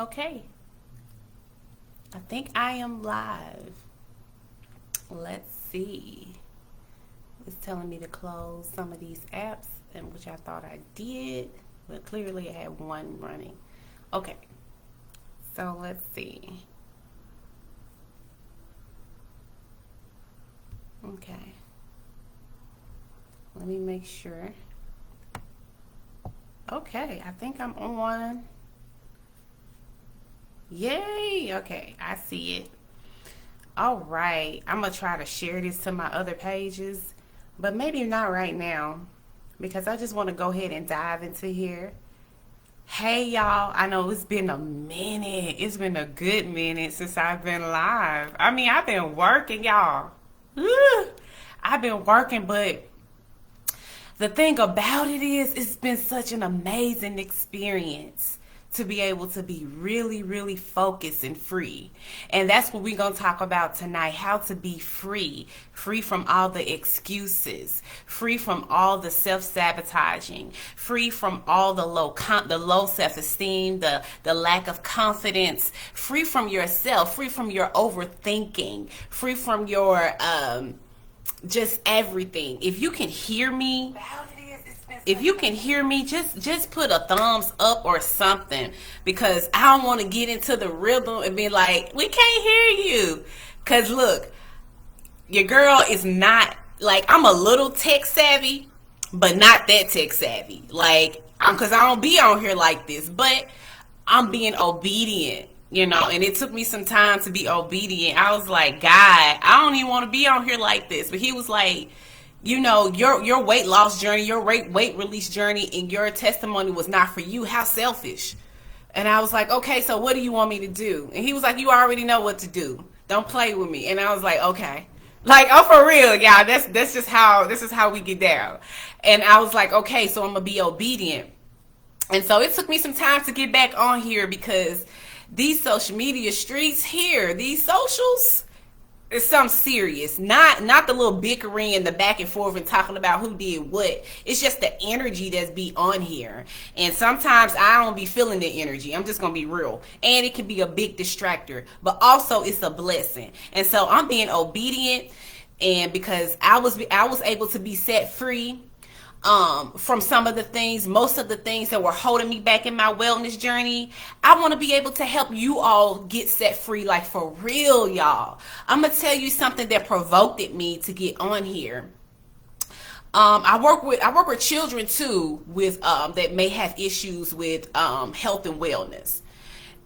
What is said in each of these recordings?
Okay, I think I am live. Let's see. It's telling me to close some of these apps, and which I thought I did, but clearly I had one running. Okay, so let's see. Okay, let me make sure. Okay, I think I'm on. Yay! Okay, I see it. All right, I'm gonna try to share this to my other pages, but maybe not right now because I just want to go ahead and dive into here. Hey y'all, I know it's been a minute. It's been a good minute since I've been live. I mean, I've been working, y'all. Ugh. I've been working, but the thing about it is, it's been such an amazing experience to be able to be really, really focused and free. And that's what we're going to talk about tonight, how to be free, free from all the excuses, free from all the self-sabotaging, free from all the low self-esteem, the lack of confidence, free from yourself, free from your overthinking, free from your just everything. If you can hear me, just put a thumbs up or something, because I don't want to get into the rhythm and be like, we can't hear you. Cause look, your girl is not, like, I'm a little tech savvy, but not that tech savvy. Like, cause I don't be on here like this, but I'm being obedient, and it took me some time to be obedient. I was like, God, I don't even want to be on here like this. But he was like, your weight loss journey, your weight release journey, and your testimony was not for you. How selfish. And I was like, okay, so what do you want me to do? And he was like, you already know what to do. Don't play with me. And I was like, okay. Like, oh, for real, y'all. This is how we get down. And I was like, okay, so I'm gonna be obedient. And so it took me some time to get back on here, because these social media streets here, these socials, it's something serious. Not the little bickering and the back and forth and talking about who did what. It's just the energy that's be on here. And sometimes I don't be feeling the energy. I'm just gonna be real. And it can be a big distractor. But also it's a blessing. And so I'm being obedient, and because I was able to be set free from some of the things, most of the things that were holding me back in my wellness journey. I want to be able to help you all get set free, like for real, y'all. I'm gonna tell you something that provoked me to get on here. I work with children too, with that may have issues with health and wellness.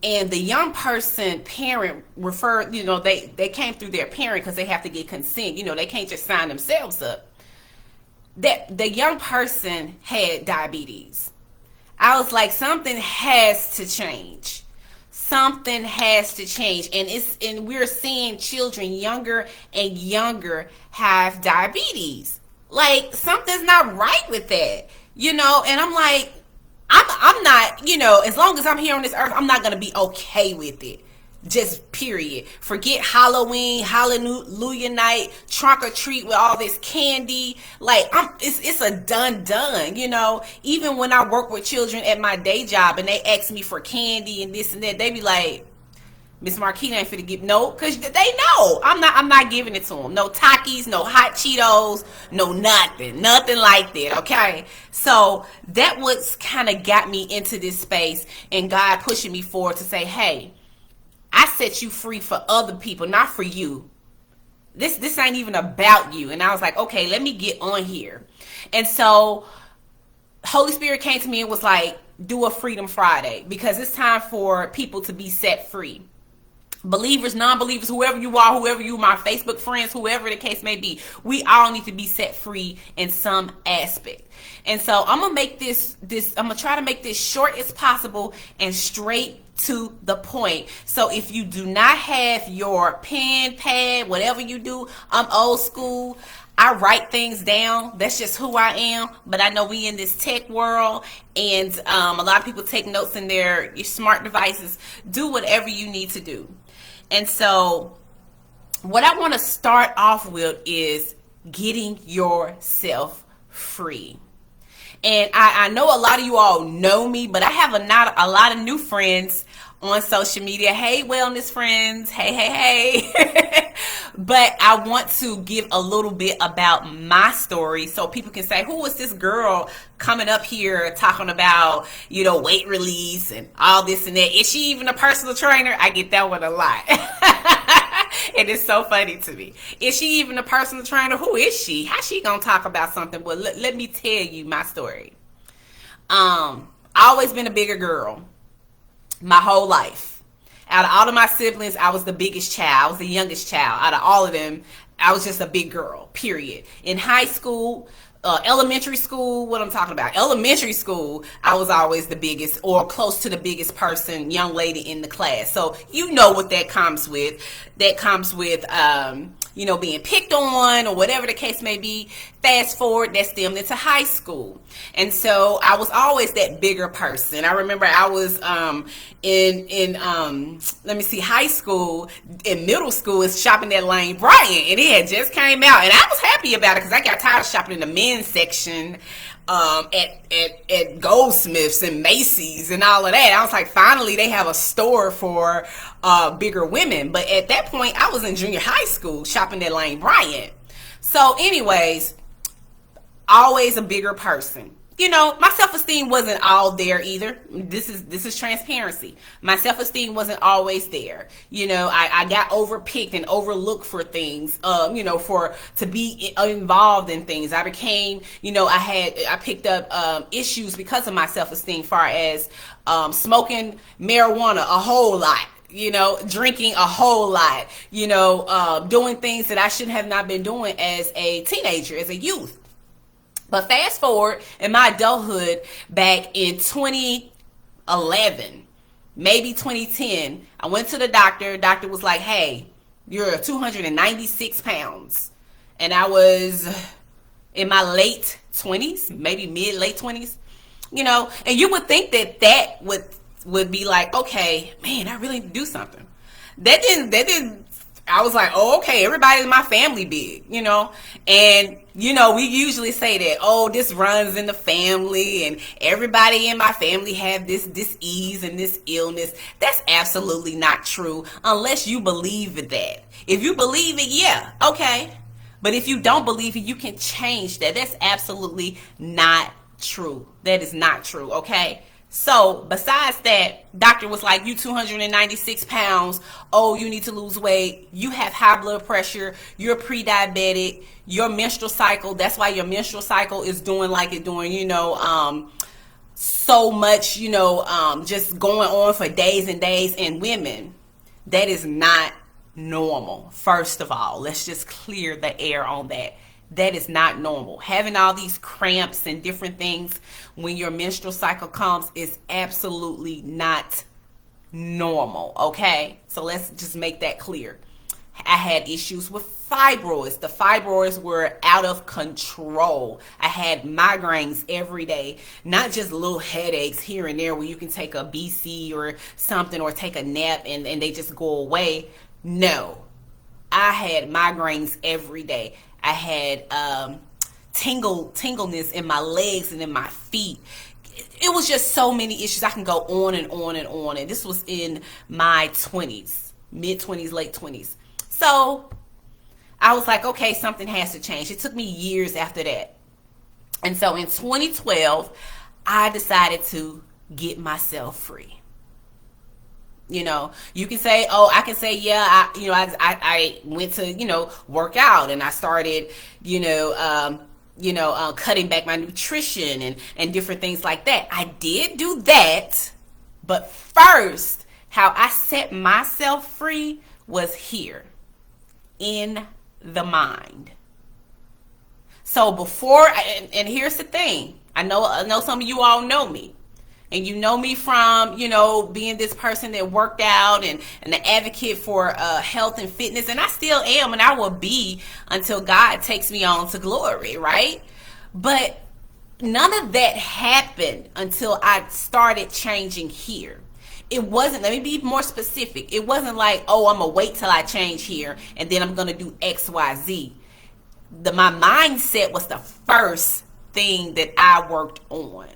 And the young person parent referred, they came through their parent, because they have to get consent. They can't just sign themselves up. That the young person had diabetes. I was like, something has to change. Something has to change. And we're seeing children younger and younger have diabetes. Like, something's not right with that. And I'm like, I'm not, as long as I'm here on this earth, I'm not gonna be okay with it. Just period. Forget Halloween, Hallelujah night, trunk or treat with all this candy. Like, it's a done. Even when I work with children at my day job and they ask me for candy and this and that, they be like, Miss Marquita ain't finna give no, cause they know I'm not giving it to them. No Takis, no hot Cheetos, no nothing like that. Okay, so that what's kind of got me into this space, and God pushing me forward to say, hey, I set you free for other people, not for you. This ain't even about you. And I was like, okay, let me get on here. And so Holy Spirit came to me and was like, do a Freedom Friday, because it's time for people to be set free. Believers, non-believers, whoever you are, my Facebook friends, whoever the case may be, we all need to be set free in some aspect. And so I'm gonna make I'm gonna try to make this short as possible and straight to the point. So if you do not have your pen, pad, whatever you do, I'm old school. I write things down. That's just who I am. But I know we in this tech world, and a lot of people take notes in your smart devices. Do whatever you need to do. And so what I want to start off with is getting yourself free. And I know a lot of you all know me, but I have not a lot of new friends on social media. Hey, wellness friends. Hey, hey, hey. But I want to give a little bit about my story so people can say, who is this girl coming up here talking about, weight release and all this and that? Is she even a personal trainer? I get that one a lot. And it's so funny to me. Is she even a personal trainer? Who is she? How's she gonna talk about something? Well, let me tell you my story. I always been a bigger girl my whole life. Out of all of my siblings, I was the biggest child. I was the youngest child. Out of all of them, I was just a big girl, period. In high school, elementary school, what I'm talking about, elementary school, I was always the biggest or close to the biggest person, young lady in the class. So you know what that comes with. That comes with, being picked on or whatever the case may be. Fast forward, that stemmed into high school. And so I was always that bigger person. I remember I was high school, in middle school, is shopping at Lane Bryant, and it had just came out, and I was happy about it because I got tired of shopping in the men's section at Goldsmiths and Macy's and all of that. I was like, finally they have a store for bigger women. But at that point, I was in junior high school shopping at Lane Bryant. So anyways, always a bigger person. My self-esteem wasn't all there either. This is transparency. My self-esteem wasn't always there. I got overpicked and overlooked for things, to be involved in things. I became, I picked up issues because of my self-esteem, far as smoking marijuana a whole lot. Drinking a whole lot, doing things that I should have not been doing as a teenager, as a youth. But fast forward in my adulthood, back in 2011, maybe 2010, I went to the doctor. Doctor was like, hey, you're 296 pounds. And I was in my late 20s, maybe late 20s, and you would think that would be like, okay, man, I really need to do something. That didn't, I was like, oh, okay, everybody in my family big, and, we usually say that, oh, this runs in the family and everybody in my family have this disease and this illness. That's absolutely not true unless you believe that. If you believe it, yeah, okay. But if you don't believe it, you can change that. That's absolutely not true. That is not true, okay? So besides that, doctor was like, you 296 pounds. Oh, you need to lose weight. You have high blood pressure. You're pre-diabetic. Your menstrual cycle, that's why your menstrual cycle is doing like it's doing, so much, just going on for days and days. And women, that is not normal. First of all, let's just clear the air on that. That is not normal. Having all these cramps and different things when your menstrual cycle comes is absolutely not normal, okay? So let's just make that clear. I had issues with fibroids. The fibroids were out of control. I had migraines every day, not just little headaches here and there where you can take a BC or something or take a nap and they just go away. No, I had migraines every day. I had tingleness in my legs and in my feet. It was just so many issues. I can go on and on and on. And this was in my 20s, mid-20s, late 20s. So I was like, okay, something has to change. It took me years after that. And so in 2012, I decided to get myself free. You can say, oh, I can say, yeah, I went to, work out and I started, cutting back my nutrition and different things like that. I did do that. But first, how I set myself free was here in the mind. So before, and here's the thing, I know some of you all know me. And you know me from, being this person that worked out and the advocate for health and fitness. And I still am, and I will be until God takes me on to glory, right? But none of that happened until I started changing here. It wasn't, let me be more specific. It wasn't like, oh, I'm going to wait till I change here and then I'm going to do X, Y, Z. My mindset was the first thing that I worked on.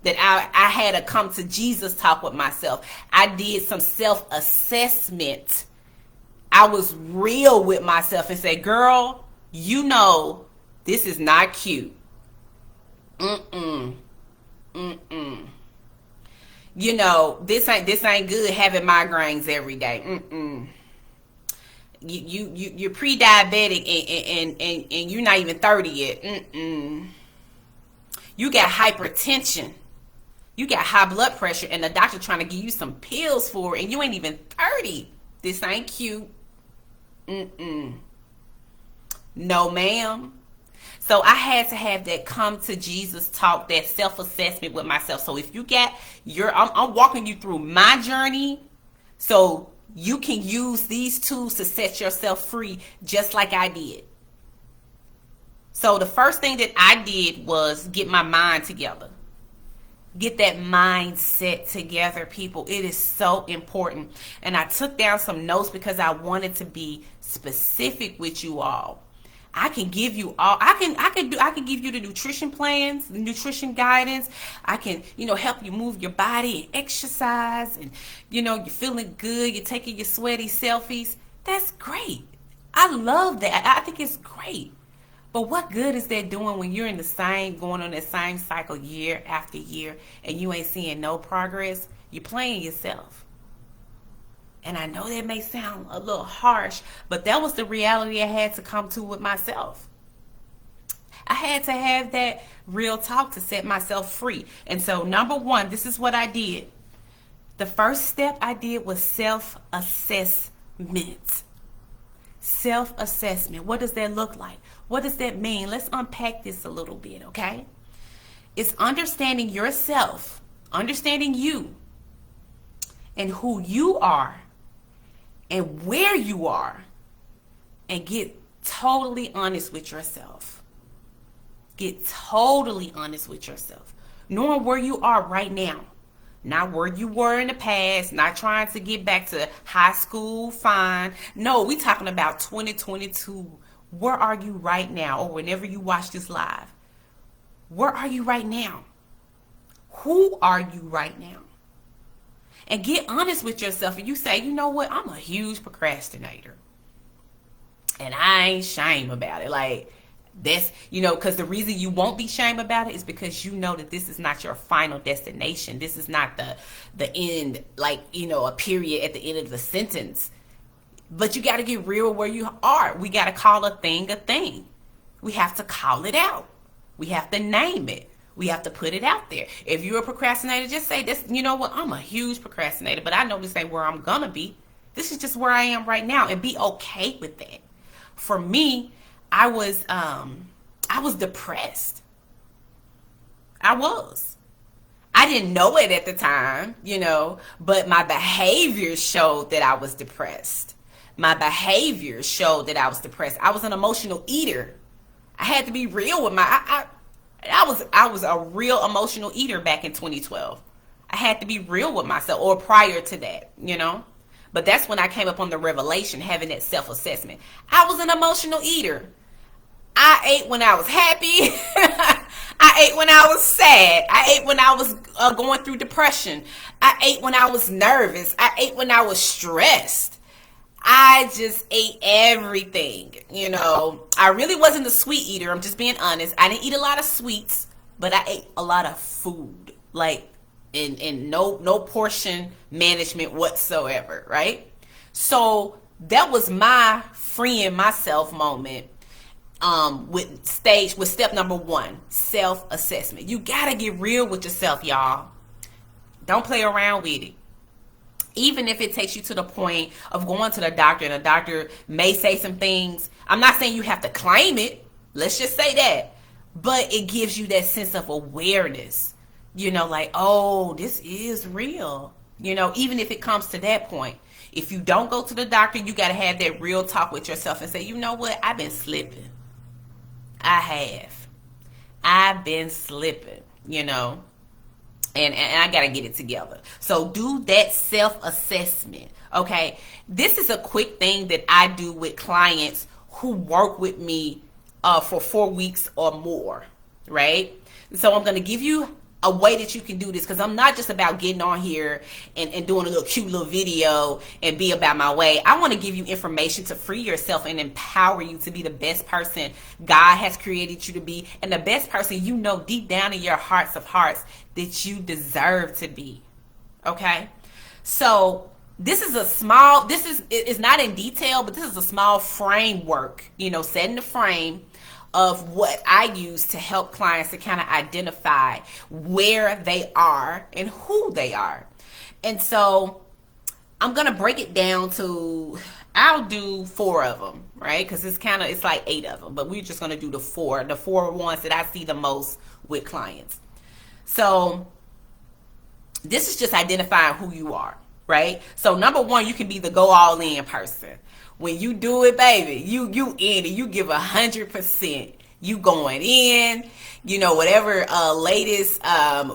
that I had a come to Jesus talk with myself. I did some self-assessment. I was real with myself and said, girl, you know, this is not cute. You know, this ain't good having migraines every day. You're pre-diabetic and you're not even 30 yet. You got hypertension. You got high blood pressure and the doctor trying to give you some pills for it and you ain't even 30. This ain't cute. No, ma'am. So I had to have that come to Jesus talk, that self-assessment with myself. So if you get I'm walking you through my journey so you can use these tools to set yourself free just like I did. So the first thing that I did was get my mind together. Get that mindset together, people. It is so important. And I took down some notes because I wanted to be specific with you all. I can give you all, I can give you the nutrition plans, the nutrition guidance. I can, help you move your body and exercise and, you're feeling good. You're taking your sweaty selfies. That's great. I love that. I think it's great. But what good is that doing when you're going on that same cycle year after year and you ain't seeing no progress? You're playing yourself. And I know that may sound a little harsh, but that was the reality I had to come to with myself. I had to have that real talk to set myself free. And so, number one, this is what I did. The first step I did was self-assessment. Self-assessment. What does that look like? What does that mean? Let's unpack this a little bit, okay? It's understanding yourself, understanding you, and who you are, and where you are, and get totally honest with yourself. Get totally honest with yourself. Knowing where you are right now. Not where you were in the past. Not trying to get back to high school, fine. No, we're talking about 2022. Where are you right now? Or whenever you watch this live. Where are you right now? Who are you right now? And get honest with yourself. And you say, you know what? I'm a huge procrastinator. And I ain't shame about it. Like, that's, because the reason you won't be shame about it is because you know that this is not your final destination. This is not the end, like, a period at the end of the sentence. But you got to get real where you are. We got to call a thing a thing. We have to call it out. We have to name it. We have to put it out there. If you're a procrastinator, just say this, you know what? I'm a huge procrastinator, but I know this ain't where I'm going to be. This is just where I am right now, and be okay with that. For me, I was depressed. I was. I didn't know it at the time, but my behavior showed that I was depressed. My behavior showed that I was depressed. I was an emotional eater. I had to be real with I was a real emotional eater back in 2012. I had to be real with myself, or prior to that, But that's when I came up on the revelation, having that self-assessment. I was an emotional eater. I ate when I was happy. I ate when I was sad. I ate when I was going through depression. I ate when I was nervous. I ate when I was stressed. I just ate everything, I really wasn't a sweet eater. I'm just being honest. I didn't eat a lot of sweets, but I ate a lot of food, like in no portion management whatsoever, right? So that was my freeing myself moment with step number one, self-assessment. You got to get real with yourself, y'all. Don't play around with it. Even if it takes you to the point of going to the doctor, and the doctor may say some things. I'm not saying you have to claim it. Let's just say that. But it gives you that sense of awareness. Like, oh, this is real. Even if it comes to that point. If you don't go to the doctor, you got to have that real talk with yourself and say, you know what? I've been slipping. I've been slipping, And I got to get it together. So do that self-assessment, okay? This is a quick thing that I do with clients who work with me for 4 weeks or more, right? So I'm going to give you a way that you can do this, because I'm not just about getting on here and doing a little cute little video and be about my way. I want to give you information to free yourself and empower you to be the best person God has created you to be, and the best person you know deep down in your hearts of hearts that you deserve to be. Okay? So this is it's not in detail, but this is a small framework, setting the frame of what I use to help clients to kind of identify where they are and who they are. And so I'm going to break it down to, I'll do 4 of them, right? Because it's like 8 of them, but we're just going to do the four ones that I see the most with clients. So this is just identifying who you are, right? So number 1, you can be the go all in person. When you do it, baby, you in it. You give 100%. You going in. Whatever latest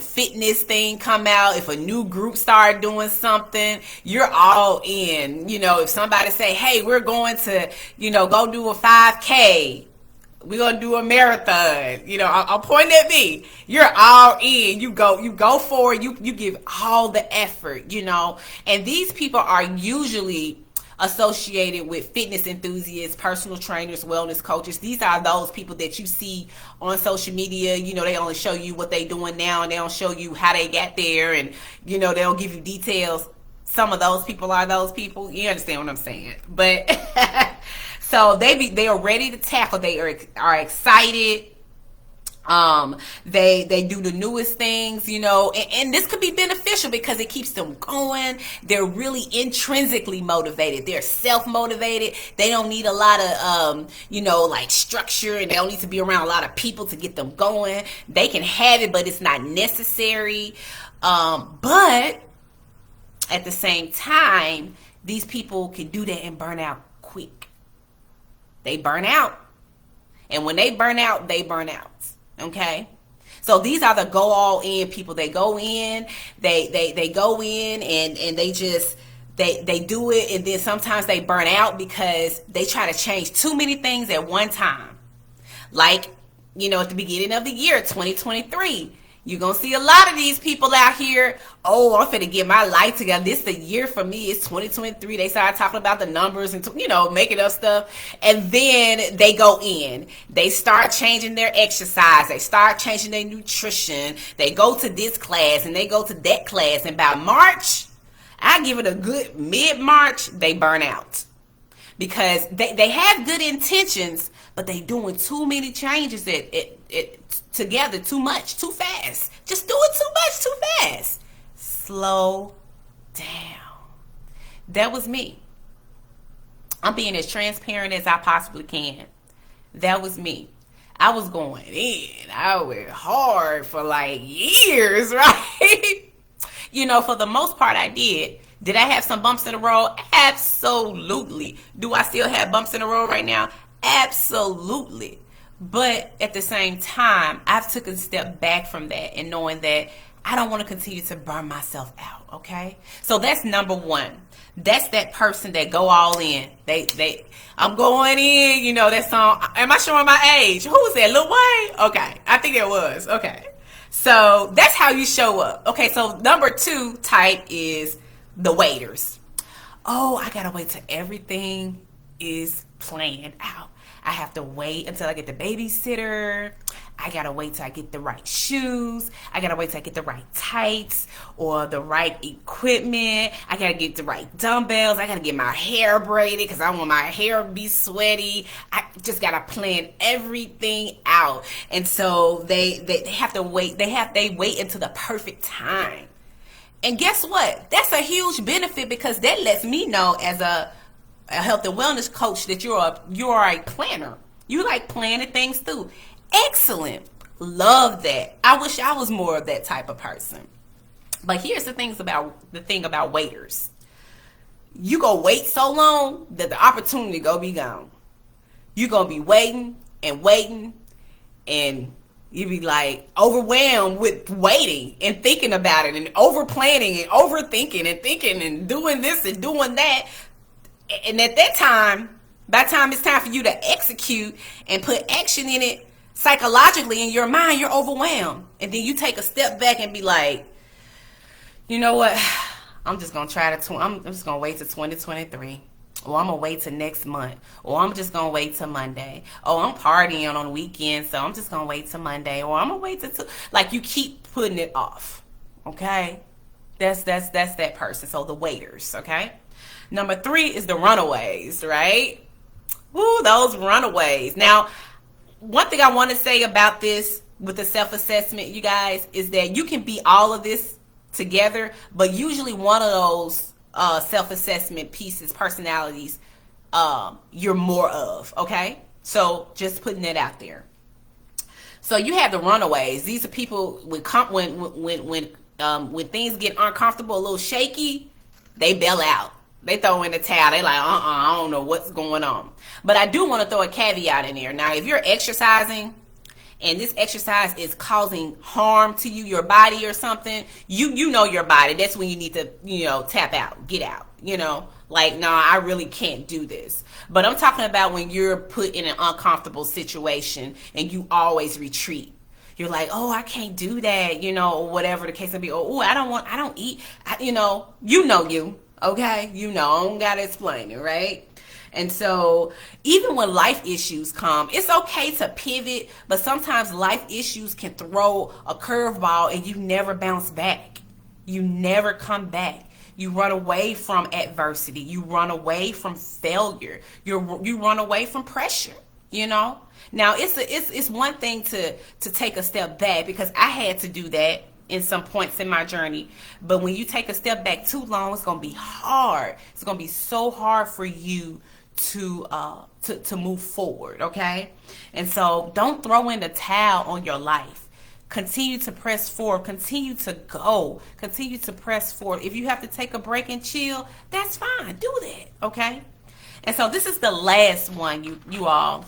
fitness thing come out. If a new group start doing something, you're all in. If somebody say, hey, we're going to, go do a 5K. We're going to do a marathon. I'll point at me. You're all in. You go for it. You give all the effort, And these people are usually associated with fitness enthusiasts, personal trainers, wellness coaches. These are those people that you see on social media. They only show you what they doing now, and they don't show you how they got there, and they don't give you details. Some of those people are those people. You understand what I'm saying? But so they are ready to tackle. They are excited. They do the newest things, and this could be beneficial because it keeps them going. They're really intrinsically motivated. They're self-motivated. They don't need a lot of, like structure, and they don't need to be around a lot of people to get them going. They can have it, but it's not necessary. But at the same time, these people can do that and burn out quick. They burn out. And when they burn out, they burn out. Okay, so these are the go all in people. They go in, they go in, and they just they do it, and then sometimes they burn out because they try to change too many things at one time. Like, at the beginning of the year 2023, you're gonna see a lot of these people out here. Oh, I'm finna get my life together. This is the year for me. It's 2023. They start talking about the numbers and making up stuff, and then they go in. They start changing their exercise. They start changing their nutrition. They go to this class and they go to that class, and by March, I give it a good mid-March, they burn out because they have good intentions, but they doing too many changes together, too much, too fast. Just do it too much, too fast. Slow down. That was me. I'm being as transparent as I possibly can. That was me. I was going in. I went hard for like years, right? For the most part, I did. Did I have some bumps in the road? Absolutely. Do I still have bumps in the road right now? Absolutely. But at the same time, I've took a step back from that and knowing that I don't want to continue to burn myself out. Okay. So that's number 1. That's that person that go all in. I'm going in, that song. Am I showing my age? Who was that? Lil Wayne? Okay. I think it was. Okay. So that's how you show up. Okay. So number 2 type is the waiters. Oh, I got to wait till everything is planned out. I have to wait until I get the babysitter. I gotta wait till I get the right shoes. I gotta wait till I get the right tights or the right equipment. I gotta get the right dumbbells. I gotta get my hair braided because I want my hair to be sweaty. I just gotta plan everything out. And so they have to wait. They wait until the perfect time. And guess what? That's a huge benefit because that lets me know as a health and wellness coach that you're a planner. You like planning things through. Excellent. Love that. I wish I was more of that type of person. But here's the thing about waiters. You go wait so long that the opportunity go be gone. You're going to be waiting and waiting, and you be like overwhelmed with waiting and thinking about it and over planning and overthinking and thinking and doing this and doing that. And at that time, by the time it's time for you to execute and put action in it, Psychologically, in your mind, you're overwhelmed. And then you take a step back and be like, you know what? I'm just going to I'm just going to wait till 2023. Or I'm going to wait till next month. Or I'm just going to wait till Monday. Oh, I'm partying on the weekend, so I'm just going to wait till Monday. Or I'm going to wait till... Like, you keep putting it off. Okay? That's that person. So the waiters, okay? Number 3 is the runaways, right? Woo, those runaways. Now, one thing I want to say about this with the self-assessment, you guys, is that you can be all of this together, but usually one of those self-assessment pieces, personalities, you're more of, okay? So just putting that out there. So you have the runaways. These are people when things get uncomfortable, a little shaky, they bail out. They throw in the towel. They like, I don't know what's going on. But I do want to throw a caveat in there. Now, if you're exercising and this exercise is causing harm to you, your body or something, you know your body. That's when you need to, tap out, get out, like, no, I really can't do this. But I'm talking about when you're put in an uncomfortable situation and you always retreat. You're like, oh, I can't do that, or whatever the case may be. Oh, I don't eat, you. Okay, I don't gotta explain it, right? And so even when life issues come, it's okay to pivot, but sometimes life issues can throw a curveball and you never bounce back. You never come back. You run away from adversity. You run away from failure. You run away from pressure, Now, it's one thing to take a step back, because I had to do that in some points in my journey. But when you take a step back too long, it's going to be hard. It's going to be so hard for you to move forward, okay? And so don't throw in the towel on your life. Continue to press forward. Continue to go. Continue to press forward. If you have to take a break and chill, that's fine. Do that, okay? And so this is the last one, you all.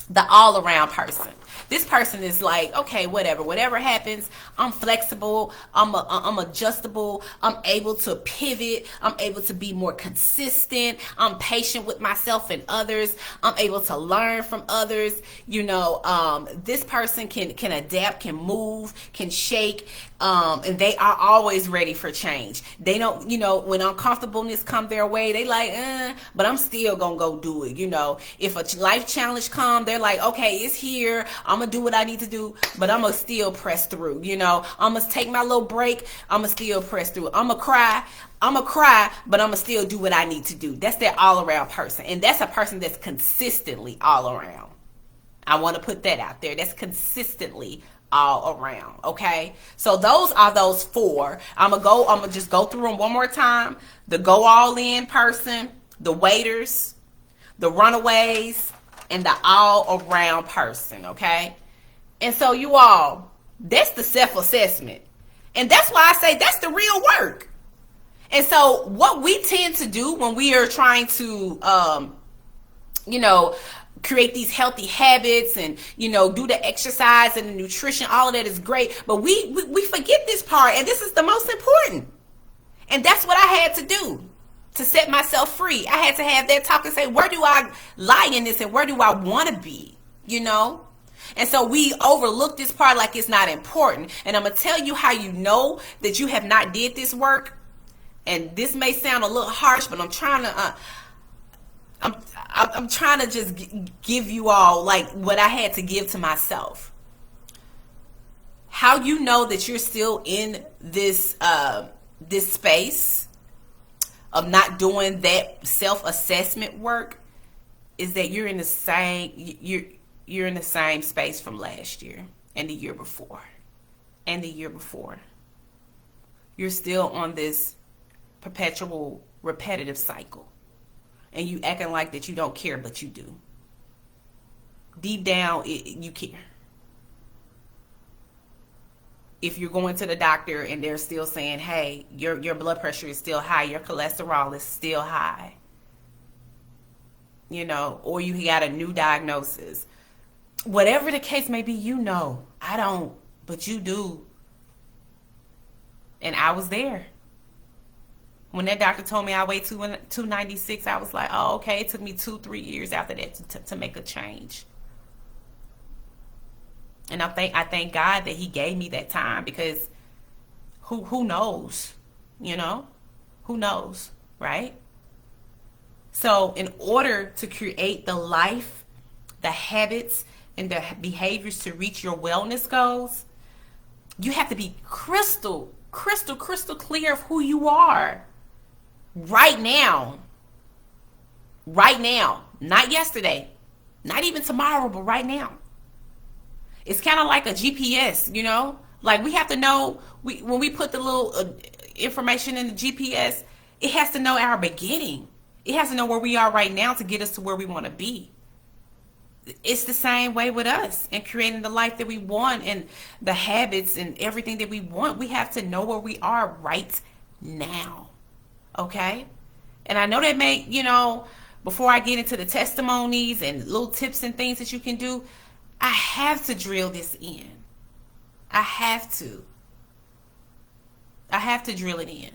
The all-around person. This person is like, okay, whatever happens, I'm flexible, I'm adjustable, I'm able to pivot, I'm able to be more consistent, I'm patient with myself and others, I'm able to learn from others. This person can adapt, can move, can shake, and they are always ready for change. They don't, when uncomfortableness come their way, they like, but I'm still gonna go do it. If a life challenge come, they're like, okay, it's here, I'm gonna do what I need to do, but I'm gonna still press through. I'm gonna take my little break, I'm gonna still press through. I'm gonna cry, but I'm gonna still do what I need to do. That's that all-around person, and that's a person that's consistently all around. I want to put that out there. That's consistently all around, okay? So those are those 4. I'm gonna just go through them one more time. The go all in person, the waiters, the runaways, and the all around person, okay? And so you all, that's the self-assessment. And that's why I say that's the real work. And so what we tend to do when we are trying to, create these healthy habits and, do the exercise and the nutrition, all of that is great. But we forget this part, and this is the most important. And that's what I had to do to set myself free. I had to have that talk and say, where do I lie in this and where do I want to be, And so we overlook this part like it's not important. And I'm going to tell you how you know that you have not did this work. And this may sound a little harsh, but I'm trying to I'm trying to just give you all like what I had to give to myself. How you know that you're still in this this space of not doing that self-assessment work is that you're in the same you're in the same space from last year and the year before and the year before. You're still on this perpetual repetitive cycle. And you acting like that you don't care, but you do. Deep down, you care. If you're going to the doctor and they're still saying, hey, your blood pressure is still high, your cholesterol is still high, or you got a new diagnosis. Whatever the case may be, I don't, but you do. And I was there. When that doctor told me I weighed 296, I was like, oh, okay. It took me 2-3 years after that to make a change. And I thank God that he gave me that time, because who knows, you know? Who knows, right? So in order to create the life, the habits, and the behaviors to reach your wellness goals, you have to be crystal clear of who you are right now. Right now. Not yesterday. Not even tomorrow, but right now. It's kind of like a GPS, you know? Like, we have to know, when we put the little information in the GPS, it has to know our beginning. It has to know where we are right now to get us to where we want to be. It's the same way with us and creating the life that we want and the habits and everything that we want. We have to know where we are right now. Okay? And I know that may, you know, before I get into the testimonies and little tips and things that you can do, I have to drill this in. I have to drill it in.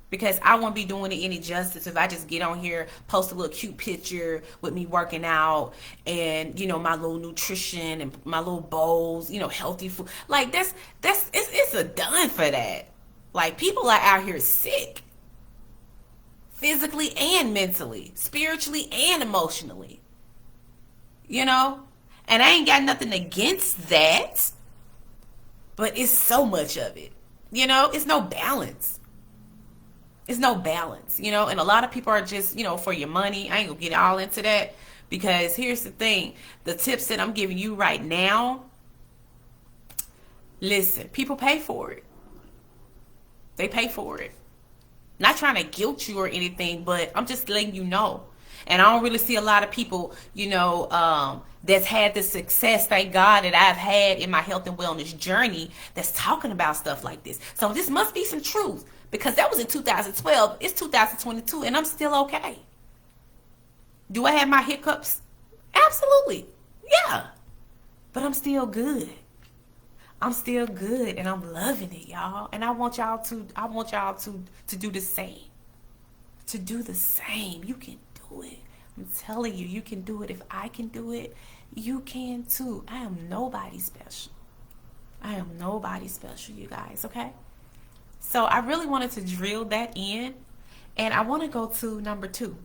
Because I won't be doing it any justice if I just get on here, post a little cute picture with me working out and, you know, my little nutrition and my little bowls, you know, healthy food. Like, it's a done for that. Like, people are out here sick. Physically and mentally. Spiritually and emotionally. You know? And I ain't got nothing against that. But it's so much of it. You know? It's no balance. It's no balance, you know, and a lot of people are just, you know, for your money. I ain't gonna get all into that, because here's the thing. The tips that I'm giving you right now, listen, people pay for it. They pay for it. Not trying to guilt you or anything, but I'm just letting you know. And I don't really see a lot of people, you know, that's had the success, thank God, that I've had in my health and wellness journey that's talking about stuff like this. So this must be some truth. Because that was in 2012. It's 2022, and I'm still okay. Do I have my hiccups? Absolutely. Yeah. But I'm still good. I'm still good, and I'm loving it, y'all. And I want y'all to do the same. To do the same. You can do it. I'm telling you, you can do it. If I can do it, you can too. I am nobody special. I am nobody special, you guys, okay? So I really wanted to drill that in, and I want to go to number 2.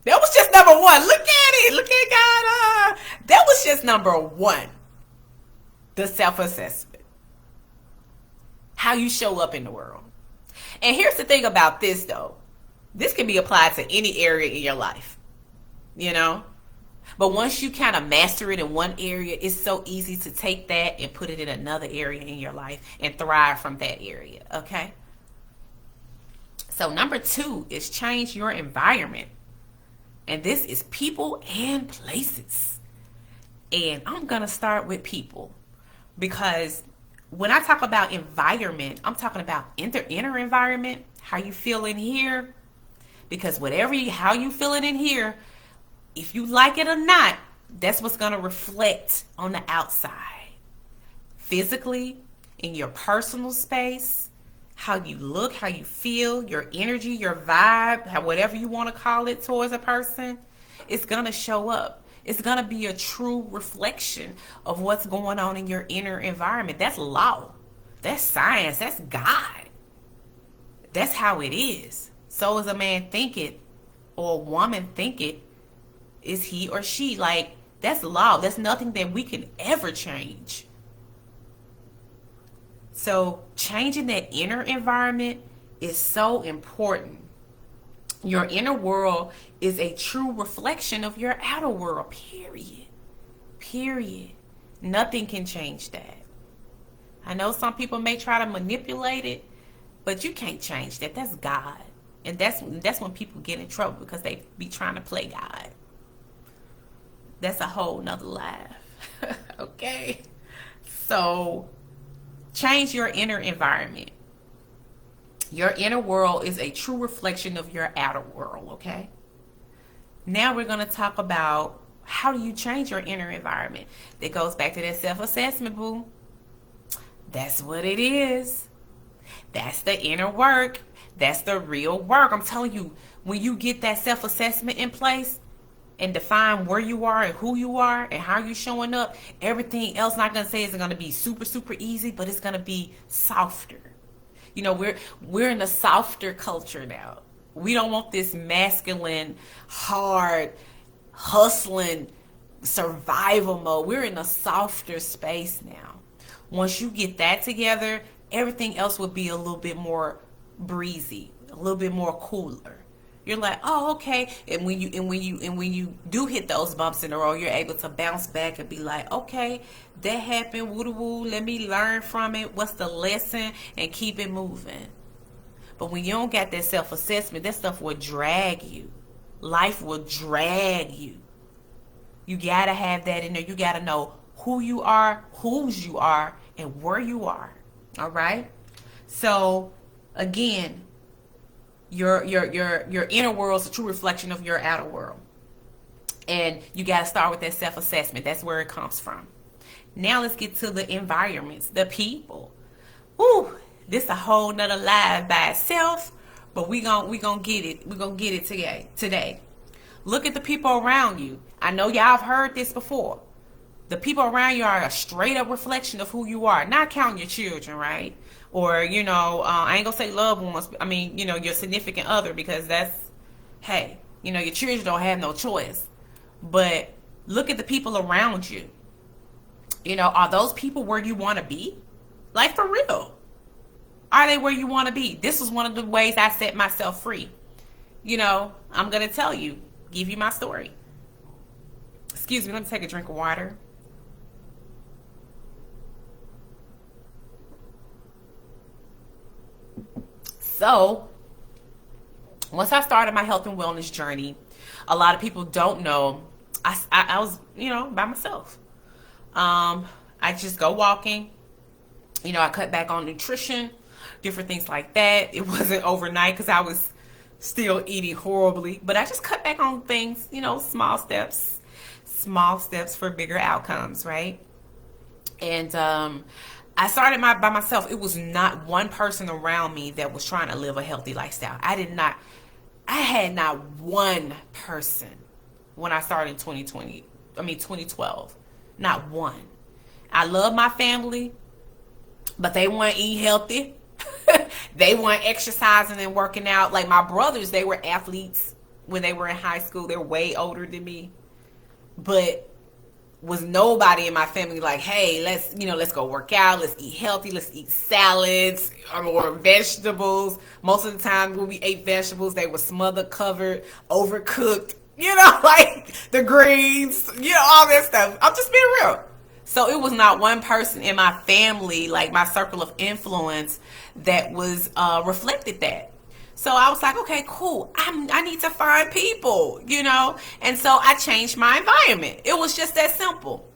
That was just number 1. Look at it. Look at God. That was just number 1. The self-assessment. How you show up in the world. And here's the thing about this, though. This can be applied to any area in your life, you know? But once you kind of master it in one area, it's so easy to take that and put it in another area in your life and thrive from that area, okay? So number 2 is change your environment. And this is people and places. And I'm going to start with people, because when I talk about environment, I'm talking about inner environment, how you feel in here. Because how you feeling in here, if you like it or not, that's what's going to reflect on the outside. Physically, in your personal space, how you look, how you feel, your energy, your vibe, whatever you want to call it towards a person, it's going to show up. It's going to be a true reflection of what's going on in your inner environment. That's law. That's science. That's God. That's how it is. So as a man think it, or a woman think it, is he or she. Like, that's law. That's nothing that we can ever change. So changing that inner environment is so important. Your inner world is a true reflection of your outer world, period. Period. Nothing can change that. I know some people may try to manipulate it, but you can't change that. That's God. And that's when people get in trouble, because they be trying to play God. That's a whole nother laugh. Okay? So change your inner environment. Your inner world is a true reflection of your outer world, okay? Now we're going to talk about how do you change your inner environment. That goes back to that self-assessment, boo. That's what it is. That's the inner work. That's the real work. I'm telling you, when you get that self-assessment in place, and define where you are and who you are and how you're showing up, everything else, not gonna say it's gonna be super, super easy, but it's gonna be softer. You know, we're in a softer culture now. We don't want this masculine, hard, hustling, survival mode. We're in a softer space now. Once you get that together, everything else will be a little bit more breezy, a little bit more cooler. You're like, oh, okay. And when you do hit those bumps in the road, you're able to bounce back and be like, okay, that happened, woo woo, let me learn from it. What's the lesson? And keep it moving. But when you don't got that self-assessment, that stuff will drag you. Life will drag you. You gotta have that in there. You gotta know who you are, whose you are, and where you are. All right? So again, your inner world is a true reflection of your outer world. And you got to start with that self-assessment. That's where it comes from. Now let's get to the environments, the people. Woo, this a whole nother live by itself, but we gonna get it. We're gonna get it today. Look at the people around you. I know y'all have heard this before. The people around you are a straight up reflection of who you are. Not counting your children, right? Or, I ain't gonna say loved ones. I mean, your significant other, because that's, hey, your children don't have no choice. But look at the people around you. Are those people where you want to be? Like, for real. Are they where you want to be? This is one of the ways I set myself free. I'm going to tell you, give you my story. Excuse me, let me take a drink of water. So, once I started my health and wellness journey, a lot of people don't know, I was, by myself. I just go walking. I cut back on nutrition, different things like that. It wasn't overnight because I was still eating horribly, but I just cut back on things, small steps for bigger outcomes, right? And I started by myself. It was not one person around me that was trying to live a healthy lifestyle. I had not one person when I started in 2012. Not one. I love my family, but they weren't eating healthy. They weren't exercising and working out. Like my brothers, they were athletes when they were in high school. They're way older than me. But was nobody in my family like, hey, let's go work out, let's eat healthy, let's eat salads or vegetables. Most of the time when we ate vegetables, they were smothered, covered, overcooked, like the greens, all that stuff. I'm just being real. So it was not one person in my family, like my circle of influence, that was reflected that. So I was like, okay, cool. I need to find people, And so I changed my environment. It was just that simple.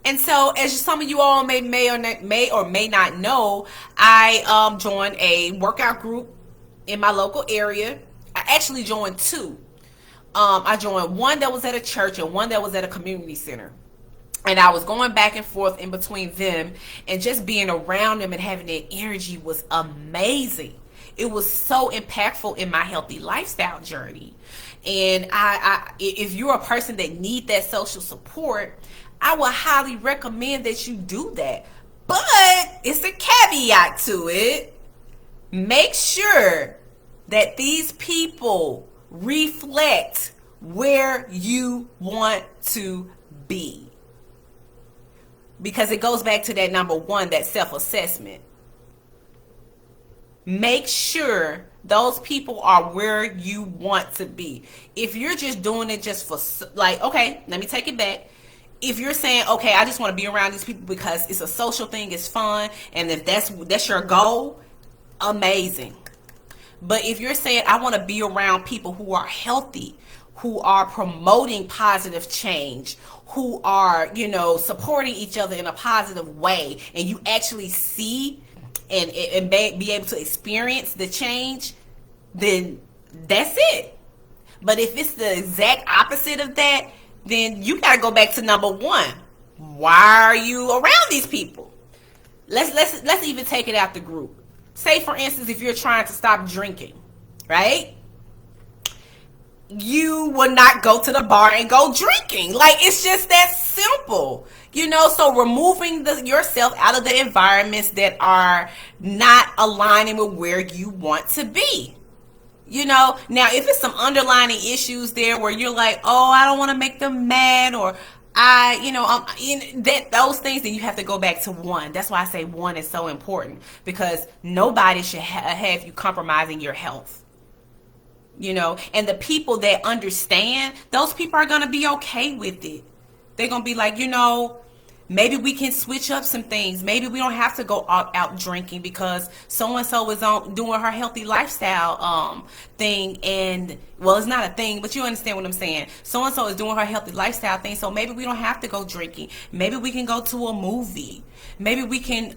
And so, as some of you all may or may not know, I joined a workout group in my local area. I actually joined two. I joined one that was at a church and one that was at a community center. And I was going back and forth in between them, and just being around them and having that energy was amazing. It was so impactful in my healthy lifestyle journey. And if you're a person that need that social support, I would highly recommend that you do that. But it's a caveat to it. Make sure that these people reflect where you want to be. Because it goes back to that number one, that self-assessment. Make sure those people are where you want to be. If you're just doing it just for, like, okay, let me take it back. If you're saying, okay, I just want to be around these people because it's a social thing, it's fun, and if that's your goal, amazing. But if you're saying, I want to be around people who are healthy, who are promoting positive change, who are, supporting each other in a positive way, and you actually see and be able to experience the change, then that's it. But if it's the exact opposite of that, then you got to go back to number one. Why are you around these people? Let's even take it out the group. Say, for instance, if you're trying to stop drinking, right? you will not go to the bar and go drinking. Like, it's just that simple. So removing yourself out of the environments that are not aligning with where you want to be. Now if it's some underlying issues there where you're like, oh, I don't want to make them mad, or that those things, then you have to go back to one. That's why I say one is so important, because nobody should have you compromising your health. And the people that understand, those people are going to be okay with it. They're going to be like, maybe we can switch up some things. Maybe we don't have to go out drinking because so-and-so is doing her healthy lifestyle thing. And, well, it's not a thing, but you understand what I'm saying. So-and-so is doing her healthy lifestyle thing, so maybe we don't have to go drinking. Maybe we can go to a movie. Maybe we can,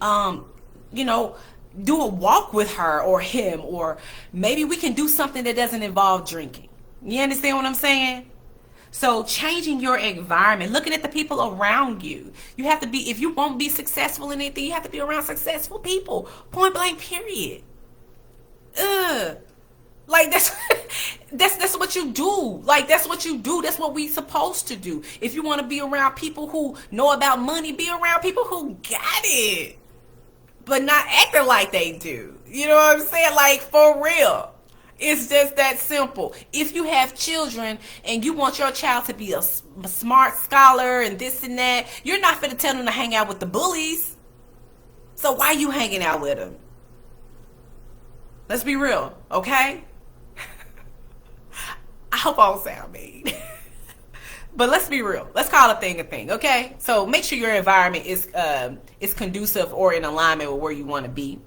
do a walk with her or him, or maybe we can do something that doesn't involve drinking. You understand what I'm saying? So changing your environment, looking at the people around you. You have to be, if you won't be successful in anything, you have to be around successful people. Point blank, period. Like that's what you do. Like, that's what you do. That's what we supposed to do. If you want to be around people who know about money, be around people who got it, but not acting like they do. You know what I'm saying? Like, for real. It's just that simple. If you have children and you want your child to be a smart scholar and this and that, you're not going to tell them to hang out with the bullies. So why are you hanging out with them? Let's be real, okay? I hope I don't sound mean. But let's be real. Let's call a thing, okay? So make sure your environment is conducive or in alignment with where you want to be.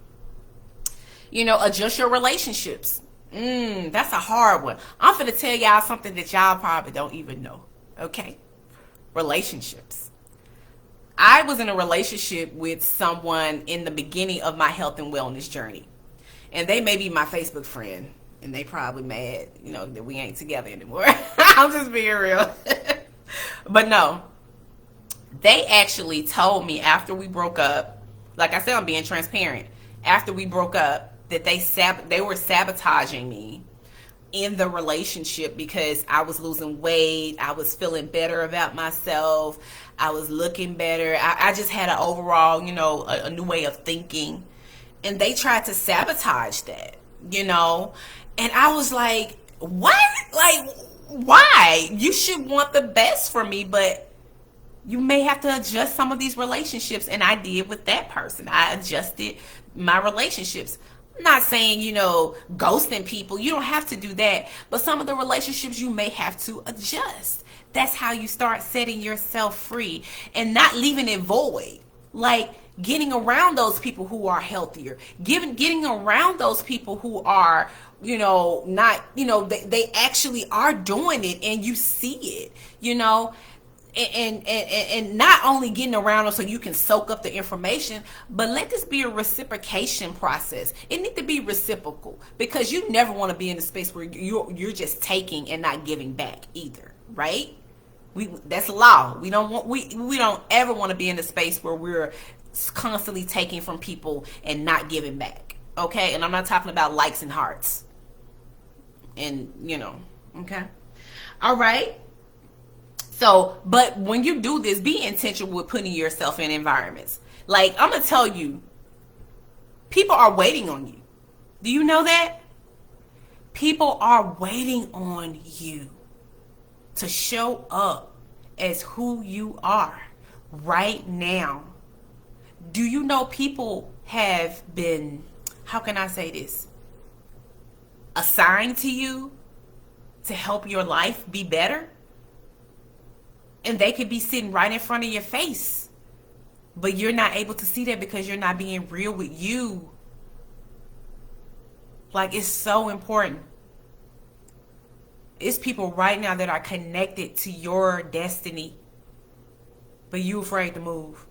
Adjust your relationships. That's a hard one. I'm finna tell y'all something that y'all probably don't even know, okay? Relationships. I was in a relationship with someone in the beginning of my health and wellness journey. And they may be my Facebook friend. And they probably mad, that we ain't together anymore. I'm just being real. But no, they actually told me after we broke up, like I said, I'm being transparent. After we broke up, that they were sabotaging me in the relationship because I was losing weight. I was feeling better about myself. I was looking better. I just had an overall, a new way of thinking. And they tried to sabotage that, And I was like, what? Like, why? You should want the best for me, but you may have to adjust some of these relationships. And I did with that person. I adjusted my relationships. I'm not saying, ghosting people. You don't have to do that. But some of the relationships you may have to adjust. That's how you start setting yourself free and not leaving it void. Like, getting around those people who are healthier, getting around those people who are, not, they actually are doing it and you see it, and not only getting around them so you can soak up the information, but let this be a reciprocation process. It needs to be reciprocal, because you never want to be in a space where you're just taking and not giving back either, right? That's law. We don't ever want to be in a space where we're constantly taking from people and not giving back. Okay? And I'm not talking about likes and hearts. And, okay? All right? So, but when you do this, be intentional with putting yourself in environments. Like, I'm going to tell you, people are waiting on you. Do you know that? People are waiting on you to show up as who you are right now. Do you know people have been, how can I say this, assigned to you to help your life be better? And they could be sitting right in front of your face, but you're not able to see that because you're not being real with you. Like, it's so important. It's people right now that are connected to your destiny, but you're afraid to move.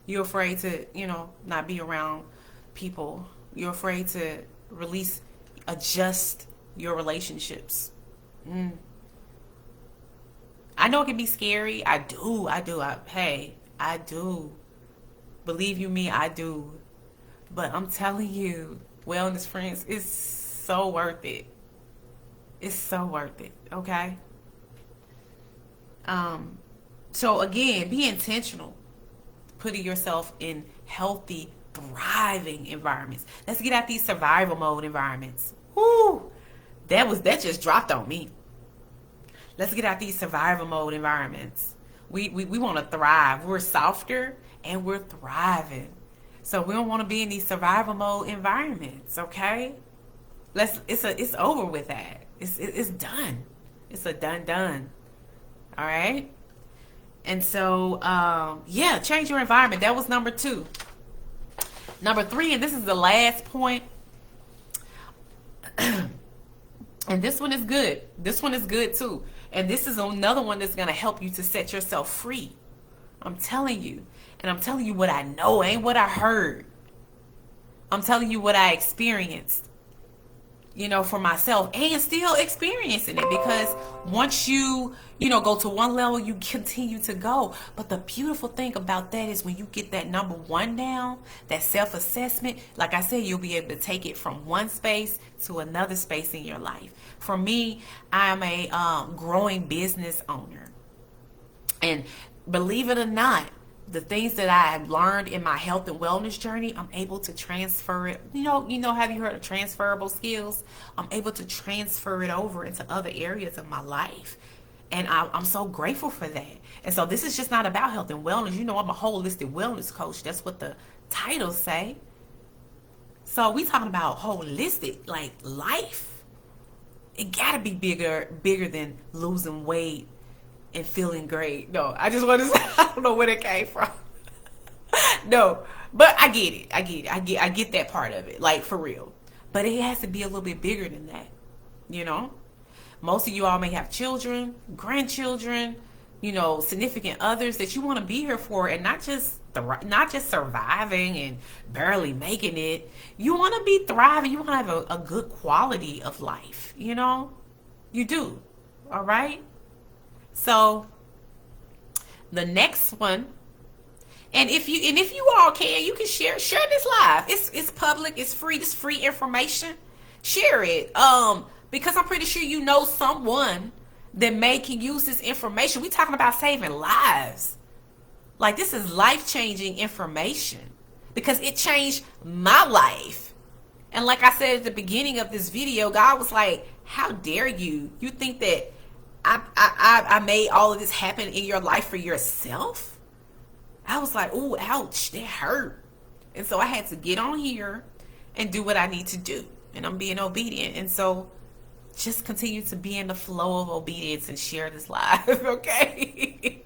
You're afraid to, not be around people. You're afraid to adjust your relationships. I know it can be scary. I do. I do. Believe you me, I do. But I'm telling you, wellness friends, it's so worth it. It's so worth it. Okay. Um, so again, be intentional, putting yourself in healthy, thriving environments. Let's get out these survival mode environments. Whoo! That just dropped on me. Let's get out these survival mode environments. We want to thrive. We're softer and we're thriving. So we don't want to be in these survival mode environments, okay? It's over with that. It's done. It's a done. All right? And so yeah, change your environment. That was number 2. Number 3, and this is the last point. And this one is good. This one is good too. And this is another one that's going to help you to set yourself free. I'm telling you. And I'm telling you what I know, ain't what I heard. I'm telling you what I experienced, for myself, and still experiencing it, because once you go to one level, you continue to go. But the beautiful thing about that is when you get that number 1 down, that self-assessment, like I said, you'll be able to take it from one space to another space in your life. For me, I'm a growing business owner. And believe it or not, the things that I have learned in my health and wellness journey, I'm able to transfer it. Have you heard of transferable skills? I'm able to transfer it over into other areas of my life. And I'm so grateful for that. And so this is just not about health and wellness. I'm a holistic wellness coach. That's what the titles say. So we talking about holistic, like life. It gotta be bigger than losing weight and feeling great. No, I just want to say, I don't know where it came from. No, but I get it. I get that part of it, like for real. But it has to be a little bit bigger than that, Most of you all may have children, grandchildren, significant others that you want to be here for, and not just surviving and barely making it. You want to be thriving. You want to have a good quality of life, You do. All right? So the next one, and if you all can, you can share this live. It's public, it's free, it's free information. Share it. Because I'm pretty sure someone that can use this information. We talking about saving lives. Like, this is life-changing information, because it changed my life. And like I said at the beginning of this video, God was like, how dare you? You think that I made all of this happen in your life for yourself? I was like, ooh, ouch, that hurt. And so I had to get on here and do what I need to do. And I'm being obedient. And so just continue to be in the flow of obedience and share this live, okay?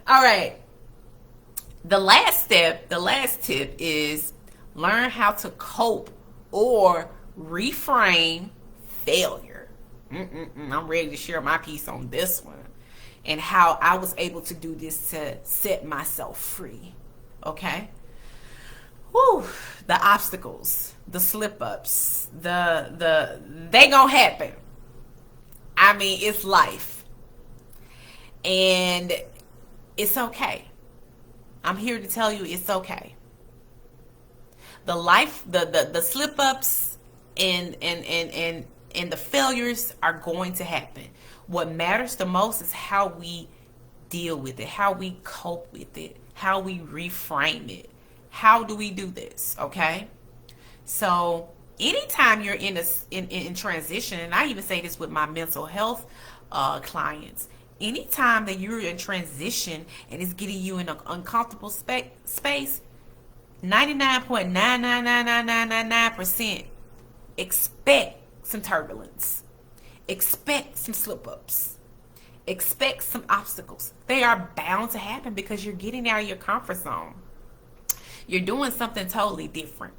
All right. The last tip is learn how to cope or reframe failure. I'm ready to share my piece on this one, and how I was able to do this to set myself free. Okay? Woo! The obstacles, the slip-ups, they gonna happen. I mean, it's life. And it's okay. I'm here to tell you it's okay. The slip-ups and the failures are going to happen. What matters the most is how we deal with it, how we cope with it, how we reframe it. How do we do this? Okay? So anytime you're in transition, and I even say this with my mental health clients, anytime that you're in transition and it's getting you in an uncomfortable space, 99.9999999% expect some turbulence. Expect some slip-ups. Expect some obstacles. They are bound to happen, because you're getting out of your comfort zone. You're doing something totally different.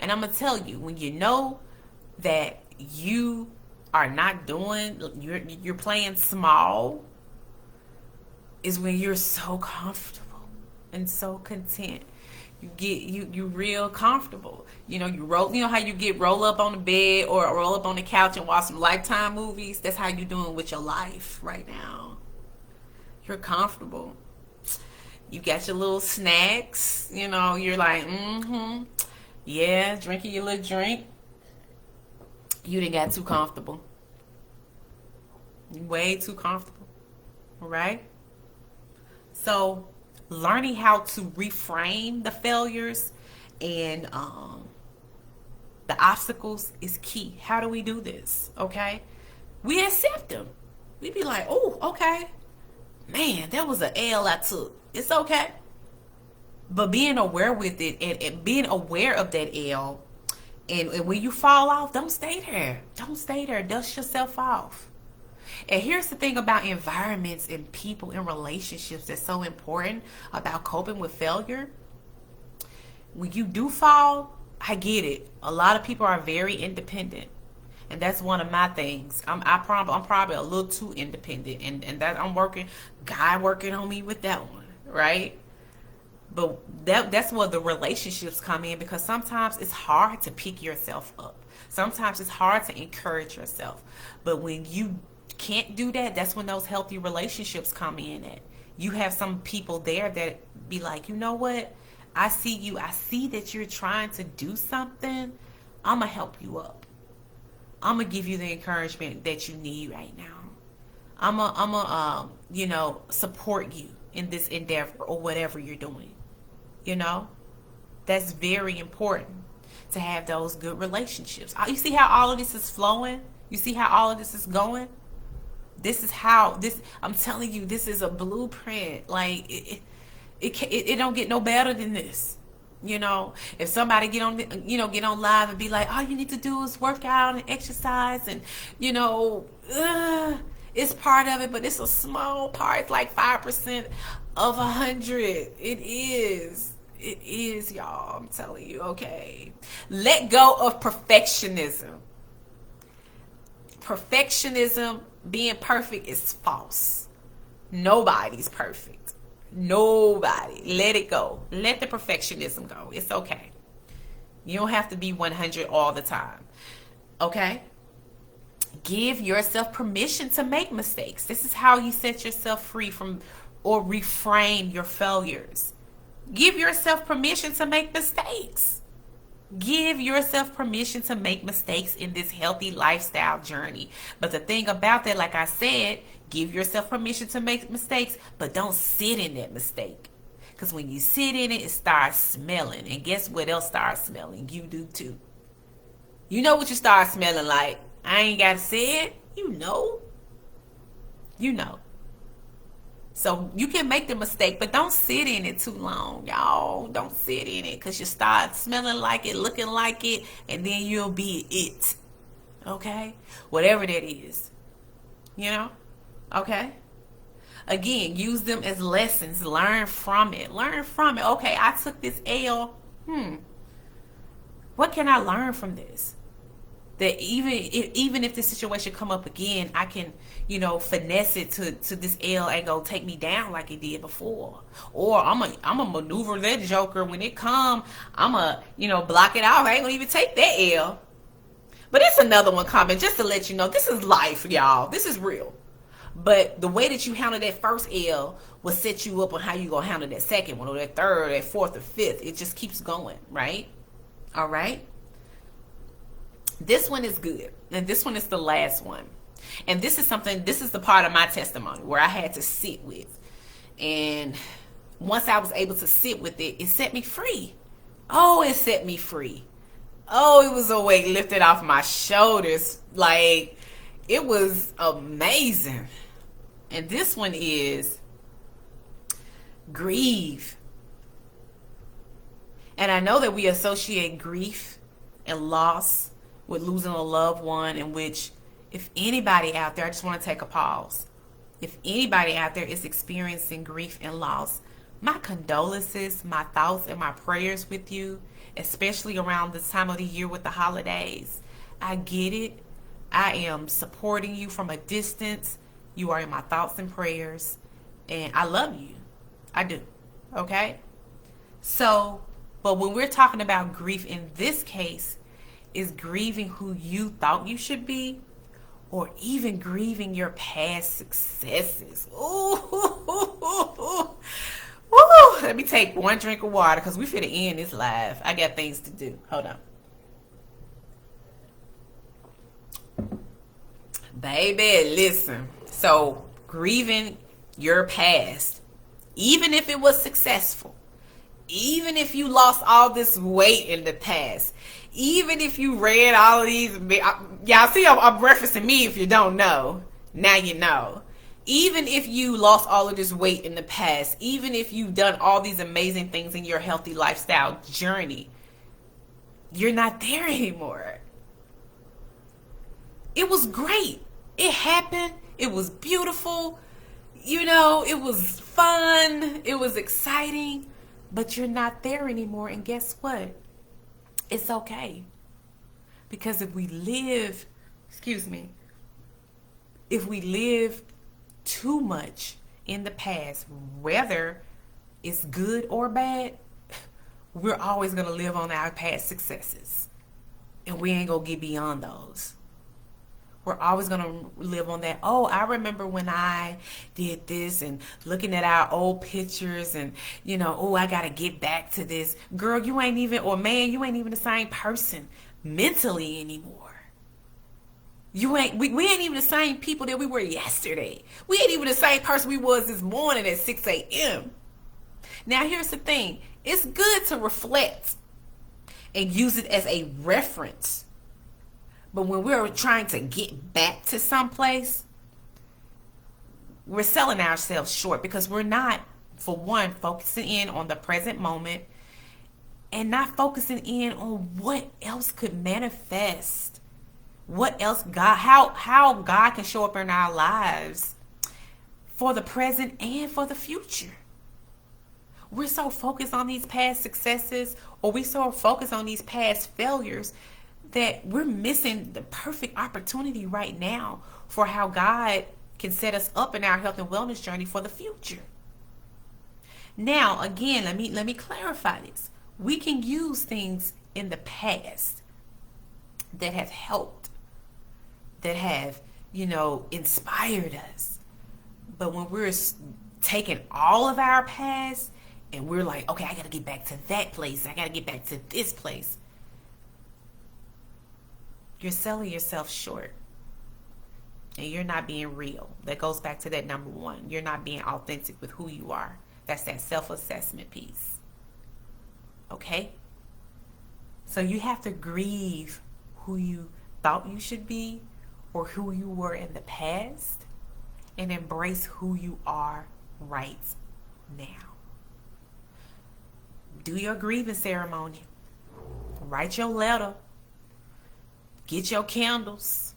And I'm going to tell you, when you know that you are not doing, you're playing small, is when you're so comfortable and so content. You real comfortable. You roll, how you roll up on the bed or roll up on the couch and watch some Lifetime movies. That's how you doing with your life right now. You're comfortable. You got your little snacks. You're like, yeah, drinking your little drink. You didn't got too comfortable. Way too comfortable, right? So learning how to reframe the failures and the obstacles is key. How do we do this? Okay, we accept them. We be like, oh, okay, man, that was an L I took. It's okay. But being aware with it, and being aware of that L, and when you fall off, don't stay there. Don't stay there. Dust yourself off. And here's the thing about environments and people and relationships that's so important about coping with failure. When you do fall, I get it. A lot of people are very independent. And that's one of my things. I'm probably a little too independent. And that God working on me with that one, right? But that's where the relationships come in, because sometimes it's hard to pick yourself up. Sometimes it's hard to encourage yourself. But when you can't do that, that's when those healthy relationships come in at. You have some people there that be like, you know what? I see you. I see that you're trying to do something. I'm going to help you up. I'm going to give you the encouragement that you need right now. I'm going to support you in this endeavor or whatever you're doing. You know, that's very important to have those good relationships. You see how all of this is flowing? You see how all of this is going? This is how I'm telling you, this is a blueprint. Like it don't get no better than this. You know, if somebody get on live and be like, all you need to do is work out and exercise, and it's part of it, but it's a small part. It's like 5% of 100. It is, y'all. I'm telling you. Okay, let go of perfectionism. Perfectionism, being perfect, is false. Nobody's perfect. Nobody. Let it go. Let the perfectionism go. It's okay. You don't have to be 100 all the time. Okay? Give yourself permission to make mistakes. This is how you set yourself free from or reframe your failures. Give yourself permission to make mistakes. Give yourself permission to make mistakes in this healthy lifestyle journey. But the thing about that, like I said, give yourself permission to make mistakes, but don't sit in that mistake. Because when you sit in it, it starts smelling. And guess what else starts smelling? You do too. You know what you start smelling like. I ain't got to say it. You know. You know. So you can make the mistake, but don't sit in it too long, y'all. Don't sit in it, because you start smelling like it, looking like it, and then you'll be it. Okay? Whatever that is. You know? Okay? Again, use them as lessons. Learn from it. Learn from it. Okay, I took this L. What can I learn from this? That even if the situation come up again, I can, finesse it to this L ain't gonna take me down like it did before. Or I'm a maneuver that joker when it come. I'm a, block it out. I ain't gonna even take that L. But it's another one coming, just to let you know, this is life, y'all. This is real. But the way that you handle that first L will set you up on how you gonna handle that second one, or that third, or that fourth, or fifth. It just keeps going, right? All right. This one is good. And this one is the last one. And this is the part of my testimony where I had to sit with. And once I was able to sit with it, it set me free. Oh, it set me free. Oh, it was a weight lifted off my shoulders. Like, it was amazing. And this one is grieve. And I know that we associate grief and loss with losing a loved one, in which, if anybody out there, I just want to take a pause. If anybody out there is experiencing grief and loss, my condolences, my thoughts, and my prayers with you, especially around this time of the year with the holidays. I get it. I am supporting you from a distance. You are in my thoughts and prayers, and I love you. I do. Okay? So, but when we're talking about grief in this case, is grieving who you thought you should be, or even grieving your past successes. Ooh. Let me take one drink of water, because we finna end this live. I got things to do. Hold on. Baby, listen. So grieving your past, even if it was successful, even if you lost all this weight in the past, even if you read all of these, y'all see I'm referencing me if you don't know. Now you know. Even if you lost all of this weight in the past, even if you've done all these amazing things in your healthy lifestyle journey, you're not there anymore. It was great. It happened. It was beautiful. It was fun. It was exciting. But you're not there anymore. And guess what? It's okay. Because if we live too much in the past, whether it's good or bad, we're always going to live on our past successes. And we ain't going to get beyond those. We're always going to live on that. Oh, I remember when I did this, and looking at our old pictures and, oh, I got to get back to this. Girl, you ain't even, or man, you ain't even the same person mentally anymore. We ain't even the same people that we were yesterday. We ain't even the same person we was this morning at 6 a.m. Now, here's the thing. It's good to reflect and use it as a reference. But when we're trying to get back to someplace, we're selling ourselves short, because we're not, for one, focusing in on the present moment, and not focusing in on what else could manifest. What else how God can show up in our lives for the present and for the future. We're so focused on these past successes, or we so focused on these past failures, that we're missing the perfect opportunity right now for how God can set us up in our health and wellness journey for the future. Now, again, let me clarify this. We can use things in the past that have helped, that have, inspired us. But when we're taking all of our past and we're like, okay, I got to get back to that place, I got to get back to this place, you're selling yourself short. And you're not being real. That goes back to that number one. You're not being authentic with who you are. That's that self-assessment piece. Okay? So you have to grieve who you thought you should be, or who you were in the past, and embrace who you are right now. Do your grieving ceremony. Write your letter. Get your candles.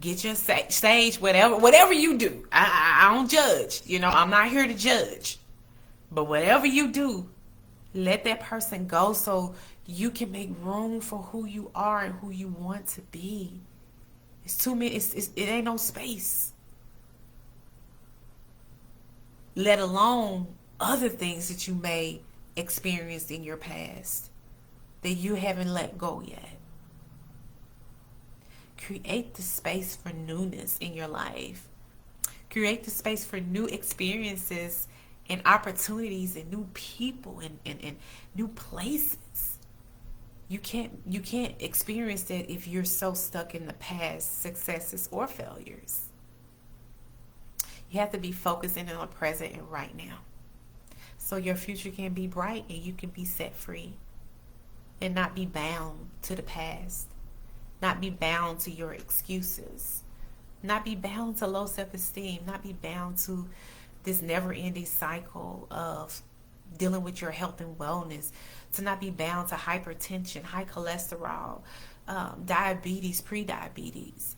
Get your sage, whatever you do. I don't judge. I'm not here to judge. But whatever you do, let that person go so you can make room for who you are and who you want to be. It's too many. It ain't no space. Let alone other things that you may experience in your past that you haven't let go yet. Create the space for newness in your life. Create the space for new experiences and opportunities and new people and new places. You can't experience that if you're so stuck in the past successes or failures. You have to be focusing on the present and right now, so your future can be bright and you can be set free and not be bound to the past. Not be bound to your excuses. Not be bound to low self-esteem. Not be bound to this never-ending cycle of dealing with your health and wellness. To not be bound to hypertension, high cholesterol, diabetes, pre-diabetes,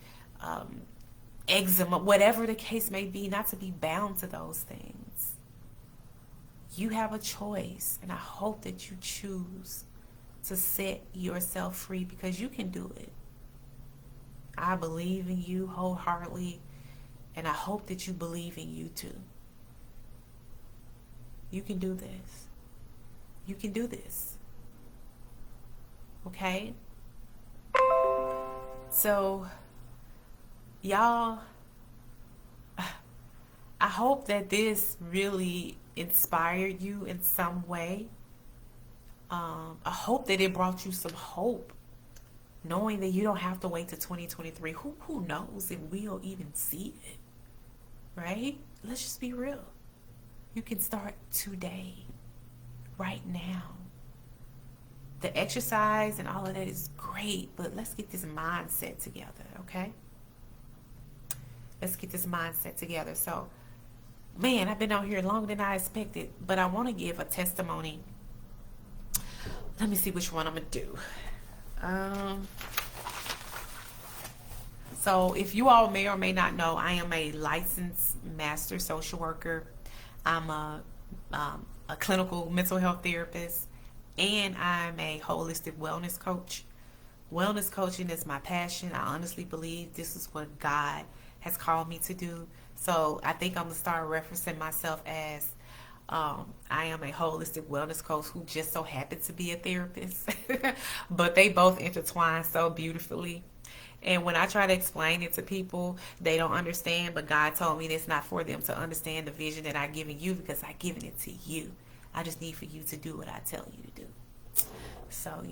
eczema, whatever the case may be. Not to be bound to those things. You have a choice, and I hope that you choose to set yourself free, because you can do it. I believe in you wholeheartedly, and I hope that you believe in you too. You can do this. You can do this. Okay? So, y'all, I hope that this really inspired you in some way. I hope that it brought you some hope, knowing that you don't have to wait to 2023. Who knows if we'll even see it? right? Let's just be real. You can start today, right now. The exercise and all of that is great, but let's get this mindset together, okay? Let's get this mindset together. So, man, I've been out here longer than I expected, but I want to give a testimony. Let me see which one I'm going to do. So if you all may or may not know, I am a licensed master social worker. I'm a clinical mental health therapist, and I'm a holistic wellness coach. Wellness coaching is my passion. I honestly believe this is what God has called me to do. So I think I'm going to start referencing myself as I am a holistic wellness coach who just so happened to be a therapist. But they both intertwine so beautifully. And when I try to explain it to people, they don't understand. But God told me it's not for them to understand the vision that I've given you, because I've given it to you. I just need for you to do what I tell you to do. So,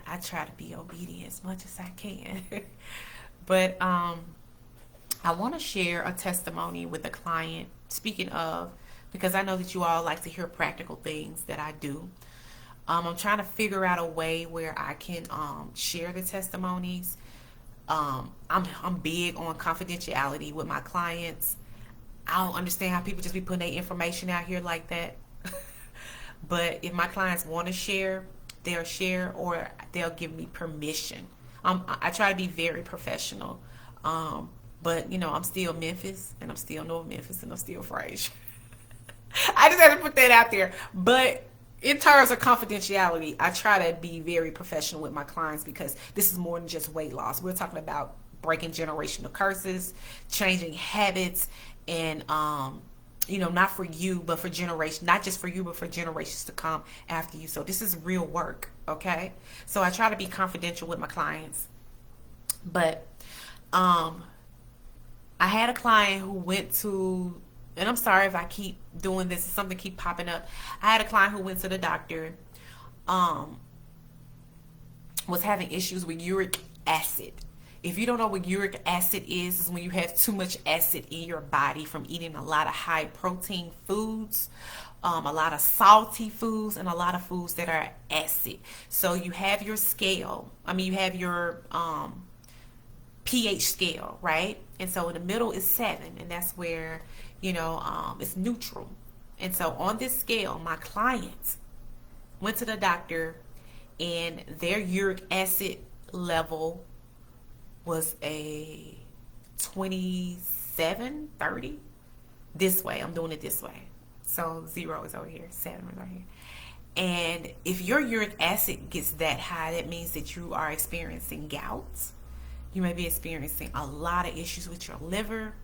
I try to be obedient as much as I can. But I want to share a testimony with a client. Speaking of, because I know that you all like to hear practical things that I do. I'm trying to figure out a way where I can share the testimonies. I'm big on confidentiality with my clients. I don't understand how people just be putting their information out here like that. But if my clients want to share, they'll share, or they'll give me permission. I try to be very professional. But I'm still Memphis, and I'm still North Memphis, and I'm still Frazier. I just had to put that out there. But in terms of confidentiality, I try to be very professional with my clients, because this is more than just weight loss. We're talking about breaking generational curses, changing habits, and not for you, but for generations, not just for you, but for generations to come after you. So this is real work, okay? So I try to be confidential with my clients. But I had a client who went to, and I'm sorry if I keep doing this, something keep popping up. I had a client who went to the doctor, was having issues with uric acid. If you don't know what uric acid is when you have too much acid in your body from eating a lot of high protein foods, a lot of salty foods, and a lot of foods that are acid. So you have your scale. You have your pH scale, right? And so in the middle is 7, and that's where it's neutral. And so on this scale, my client went to the doctor, and their uric acid level was a 27, 30. This way, I'm doing it this way. So 0 is over here, 7 is over here. And if your uric acid gets that high, that means that you are experiencing gout. You may be experiencing a lot of issues with your liver.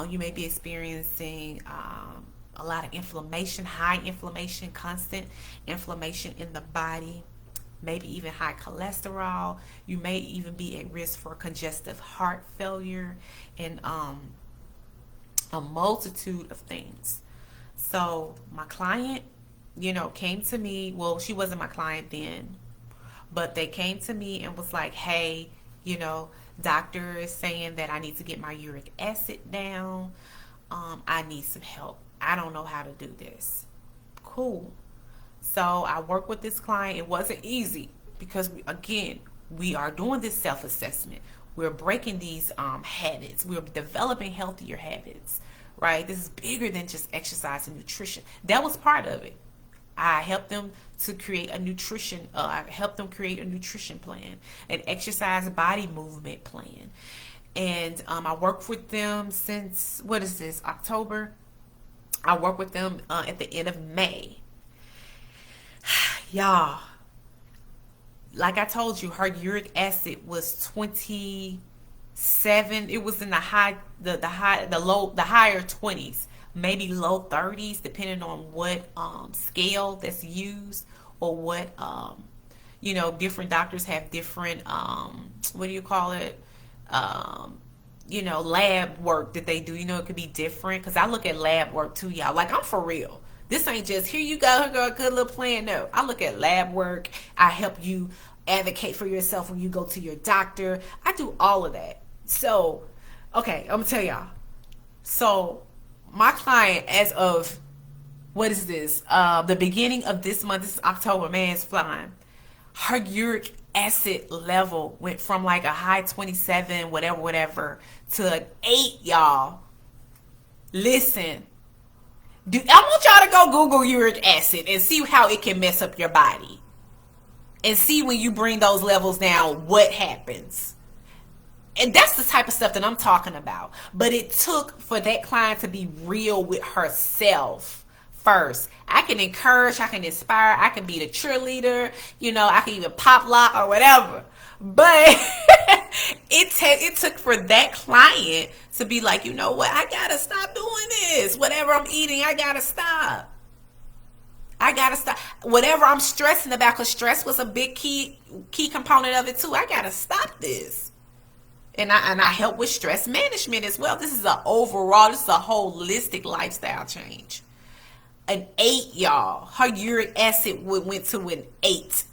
You may be experiencing a lot of inflammation, high inflammation, constant inflammation in the body, maybe even high cholesterol. You may even be at risk for congestive heart failure, and a multitude of things. So my client, came to me. Well, she wasn't my client then, but they came to me and was like, hey, doctor is saying that I need to get my uric acid down. I need some help. I don't know how to do this. Cool. So I worked with this client. It wasn't easy, because we are doing this self-assessment. We're breaking these habits. We're developing healthier habits, right? This is bigger than just exercise and nutrition. That was part of it. I helped them to create a nutrition. I helped them create a nutrition plan, an exercise body movement plan. And I worked with them since, October. I worked with them at the end of May. Y'all, like I told you, her uric acid was 27. It was in the higher 20s, maybe low 30s, depending on what scale that's used, or what different doctors have different lab work that they do. It could be different, because I look at lab work too, y'all. Like, I'm for real. This ain't just, here you go, here go a good little plan. No, I look at lab work. I help you advocate for yourself when you go to your doctor. I do all of that. So, okay, I'm gonna tell y'all. So my client, as of, what is this? The beginning of this month, this is October, man, it's flying. Her uric acid level went from like a high 27, whatever, to an 8, y'all. Listen, I want y'all to go Google uric acid and see how it can mess up your body. And see when you bring those levels down, what happens. And that's the type of stuff that I'm talking about. But it took for that client to be real with herself first. I can encourage, I can inspire, I can be the cheerleader, I can even pop lock or whatever. But it took for that client to be like, you know what, I gotta stop doing this. Whatever I'm eating, I gotta stop. Whatever I'm stressing about, because stress was a big key component of it too. I gotta stop this. And I help with stress management as well. This is a holistic lifestyle change. An 8, y'all. Her uric acid went to an 8.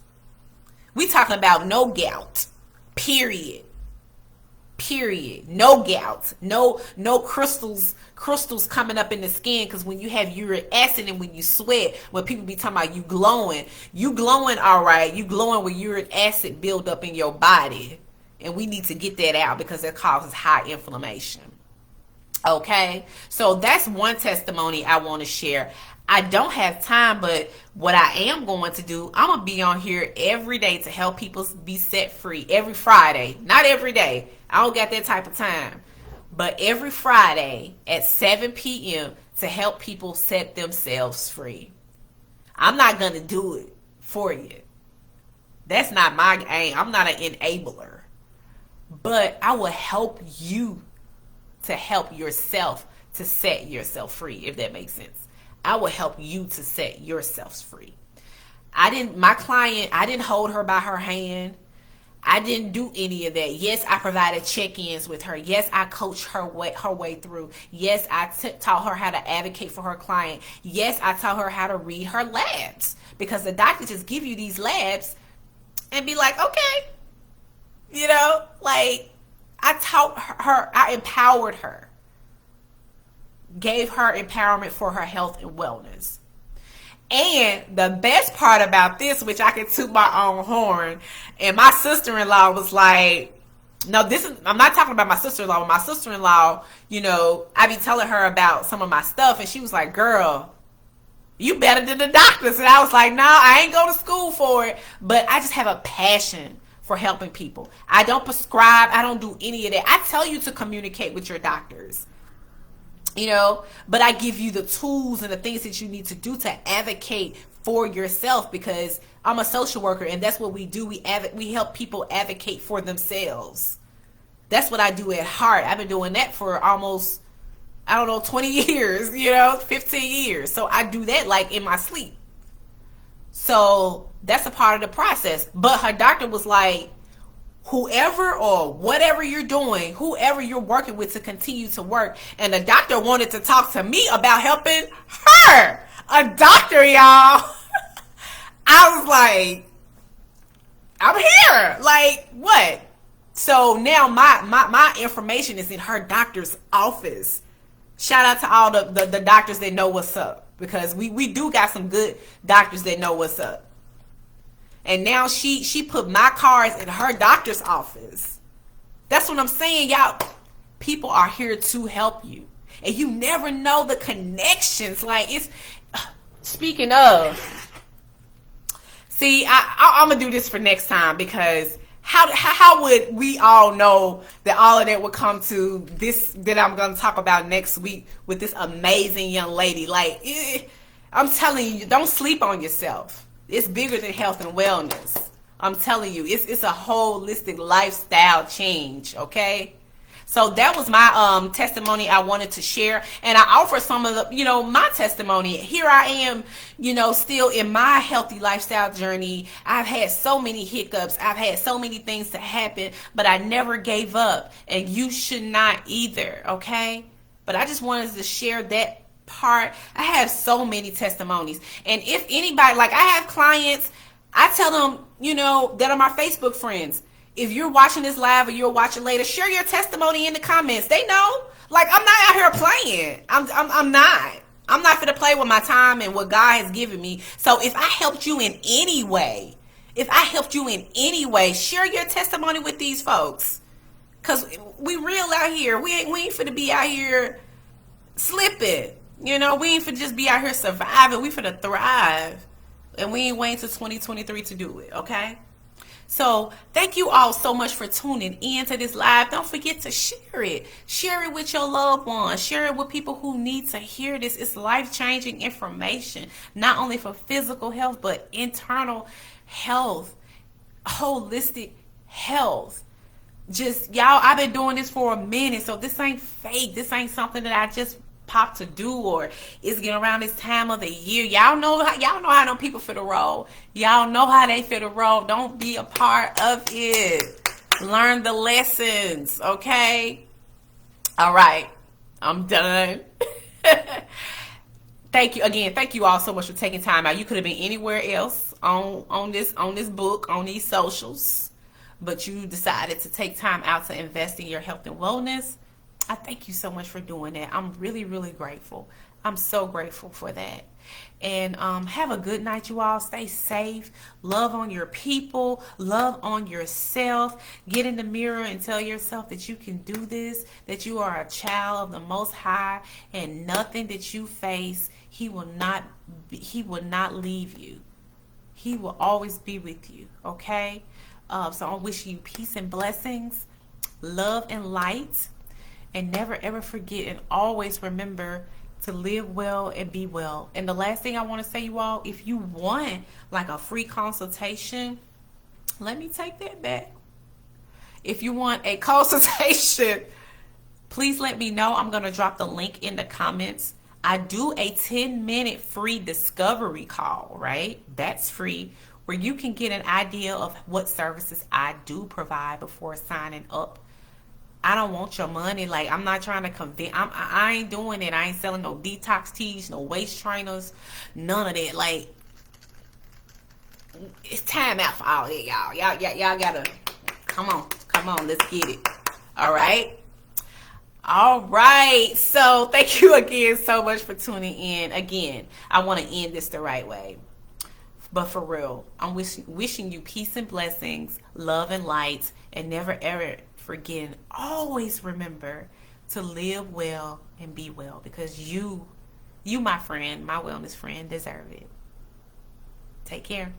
We talking about no gout. Period. No gout. No crystals coming up in the skin, because when you have uric acid and when you sweat, when people be talking about you glowing all right. You glowing with uric acid build up in your body. And we need to get that out because it causes high inflammation. Okay? So that's one testimony I want to share. I don't have time, but what I am going to do, I'm going to be on here every day to help people be set free. Every Friday. Not every day. I don't got that type of time. But every Friday at 7 p.m. to help people set themselves free. I'm not going to do it for you. That's not my aim. I'm not an enabler. But I will help you to help yourself to set yourself free, if that makes sense. I will help you to set yourselves free. My client, I didn't hold her by her hand. I didn't do any of that. Yes, I provided check-ins with her. Yes, I coached her way through. Yes, I taught her how to advocate for her client. Yes, I taught her how to read her labs, because the doctor just give you these labs and be like, okay, I taught her, I empowered her. Gave her empowerment for her health and wellness. And the best part about this, which I can toot my own horn, and my sister-in-law was like, no, I'm not talking about my sister-in-law, but my sister-in-law, I be telling her about some of my stuff, and she was like, girl, you better than the doctors. And I was like, no, I ain't go to school for it, but I just have a passion for helping people. I don't prescribe. I don't do any of that. I tell you to communicate with your doctors. But I give you the tools and the things that you need to do to advocate for yourself, because I'm a social worker, and that's what we do. We help people advocate for themselves. That's what I do at heart. I've been doing that for almost, 20 years, 15 years. So I do that like in my sleep. So that's a part of the process. But her doctor was like, whoever or whatever you're doing, whoever you're working with, to continue to work. And the doctor wanted to talk to me about helping her. A doctor, y'all. I was like, I'm here. Like, what? So now my information is in her doctor's office. Shout out to all the doctors that know what's up, because we do got some good doctors that know what's up. And now she put my cards in her doctor's office. That's what I'm saying, y'all. People are here to help you. And you never know the connections. Like, it's, speaking of, see, I'm going to do this for next time, because how would we all know that all of that would come to this that I'm going to talk about next week with this amazing young lady? Like, I'm telling you, don't sleep on yourself. It's bigger than health and wellness. I'm telling you, it's a holistic lifestyle change, okay? So that was my testimony I wanted to share. And I offer some of the, my testimony. Here I am, still in my healthy lifestyle journey. I've had so many hiccups. I've had so many things to happen, but I never gave up. And you should not either, okay? But I just wanted to share that part. I have so many testimonies. And if anybody, like, I have clients, I tell them, that are my Facebook friends, if you're watching this live or you'll watch it later, share your testimony in the comments. They know. Like, I'm not out here playing. I'm not. I'm not gonna play with my time and what God has given me. So if I helped you in any way, share your testimony with these folks. Cause we real out here. We ain't finna be out here slipping. We ain't finna just be out here surviving. We finna thrive. And we ain't waiting till 2023 to do it, okay? So thank you all so much for tuning in to this live. Don't forget to share it. Share it with your loved ones. Share it with people who need to hear this. It's life-changing information, not only for physical health, but internal health, holistic health. Just, y'all, I've been doing this for a minute, so this ain't fake. This ain't something that I just pop to do, or it's getting around this time of the year. Y'all know how them people fit a roll. Y'all know how they fit a roll. Don't be a part of it. Learn the lessons, okay? All right, I'm done. Thank you again. Thank you all so much for taking time out. You could have been anywhere else on this book, on these socials, but you decided to take time out to invest in your health and wellness. I thank you so much for doing that. I'm really, really grateful. I'm so grateful for that. And have a good night, you all. Stay safe. Love on your people. Love on yourself. Get in the mirror and tell yourself that you can do this, that you are a child of the Most High, and nothing that you face, He will not leave you. He will always be with you, okay? So I wish you peace and blessings, love and light. And never ever forget and always remember to live well and be well. And the last thing I want to say, you all, if you want like a free consultation, let me take that back. If you want a consultation, please let me know. I'm going to drop the link in the comments. I do a 10-minute free discovery call, right? That's free, where you can get an idea of what services I do provide before signing up. I don't want your money. Like, I'm not trying to convince. I ain't doing it. I ain't selling no detox teas, no waist trainers, none of that. Like, it's time out for all that, y'all. Y'all gotta come on. Let's get it. All right. So thank you again so much for tuning in. Again, I want to end this the right way. But for real, I'm wishing you peace and blessings, love and light, and never ever forget, always remember to live well and be well, because you, my friend, my wellness friend, deserve it. Take care.